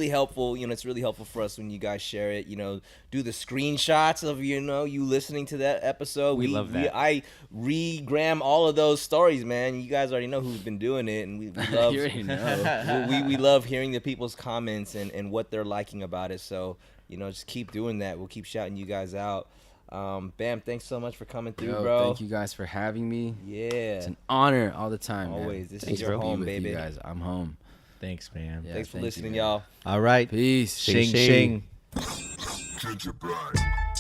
helpful. It's really helpful for us when you guys share it. Do the screenshots of you listening to that episode. We love that. I regram all of those stories, man. You guys already know who's been doing it, and we love. You already know. we love hearing the people's comments and what they're liking about it. So just keep doing that. We'll keep shouting you guys out. Bam, thanks so much for coming through, bro. Thank you guys for having me. Yeah, it's an honor all the time. Always. Man. This is your home, baby. You guys, I'm home. Thanks, man. Yeah, thanks for thank listening, you, y'all. All right. Peace. Shing, shing. Kinjaz.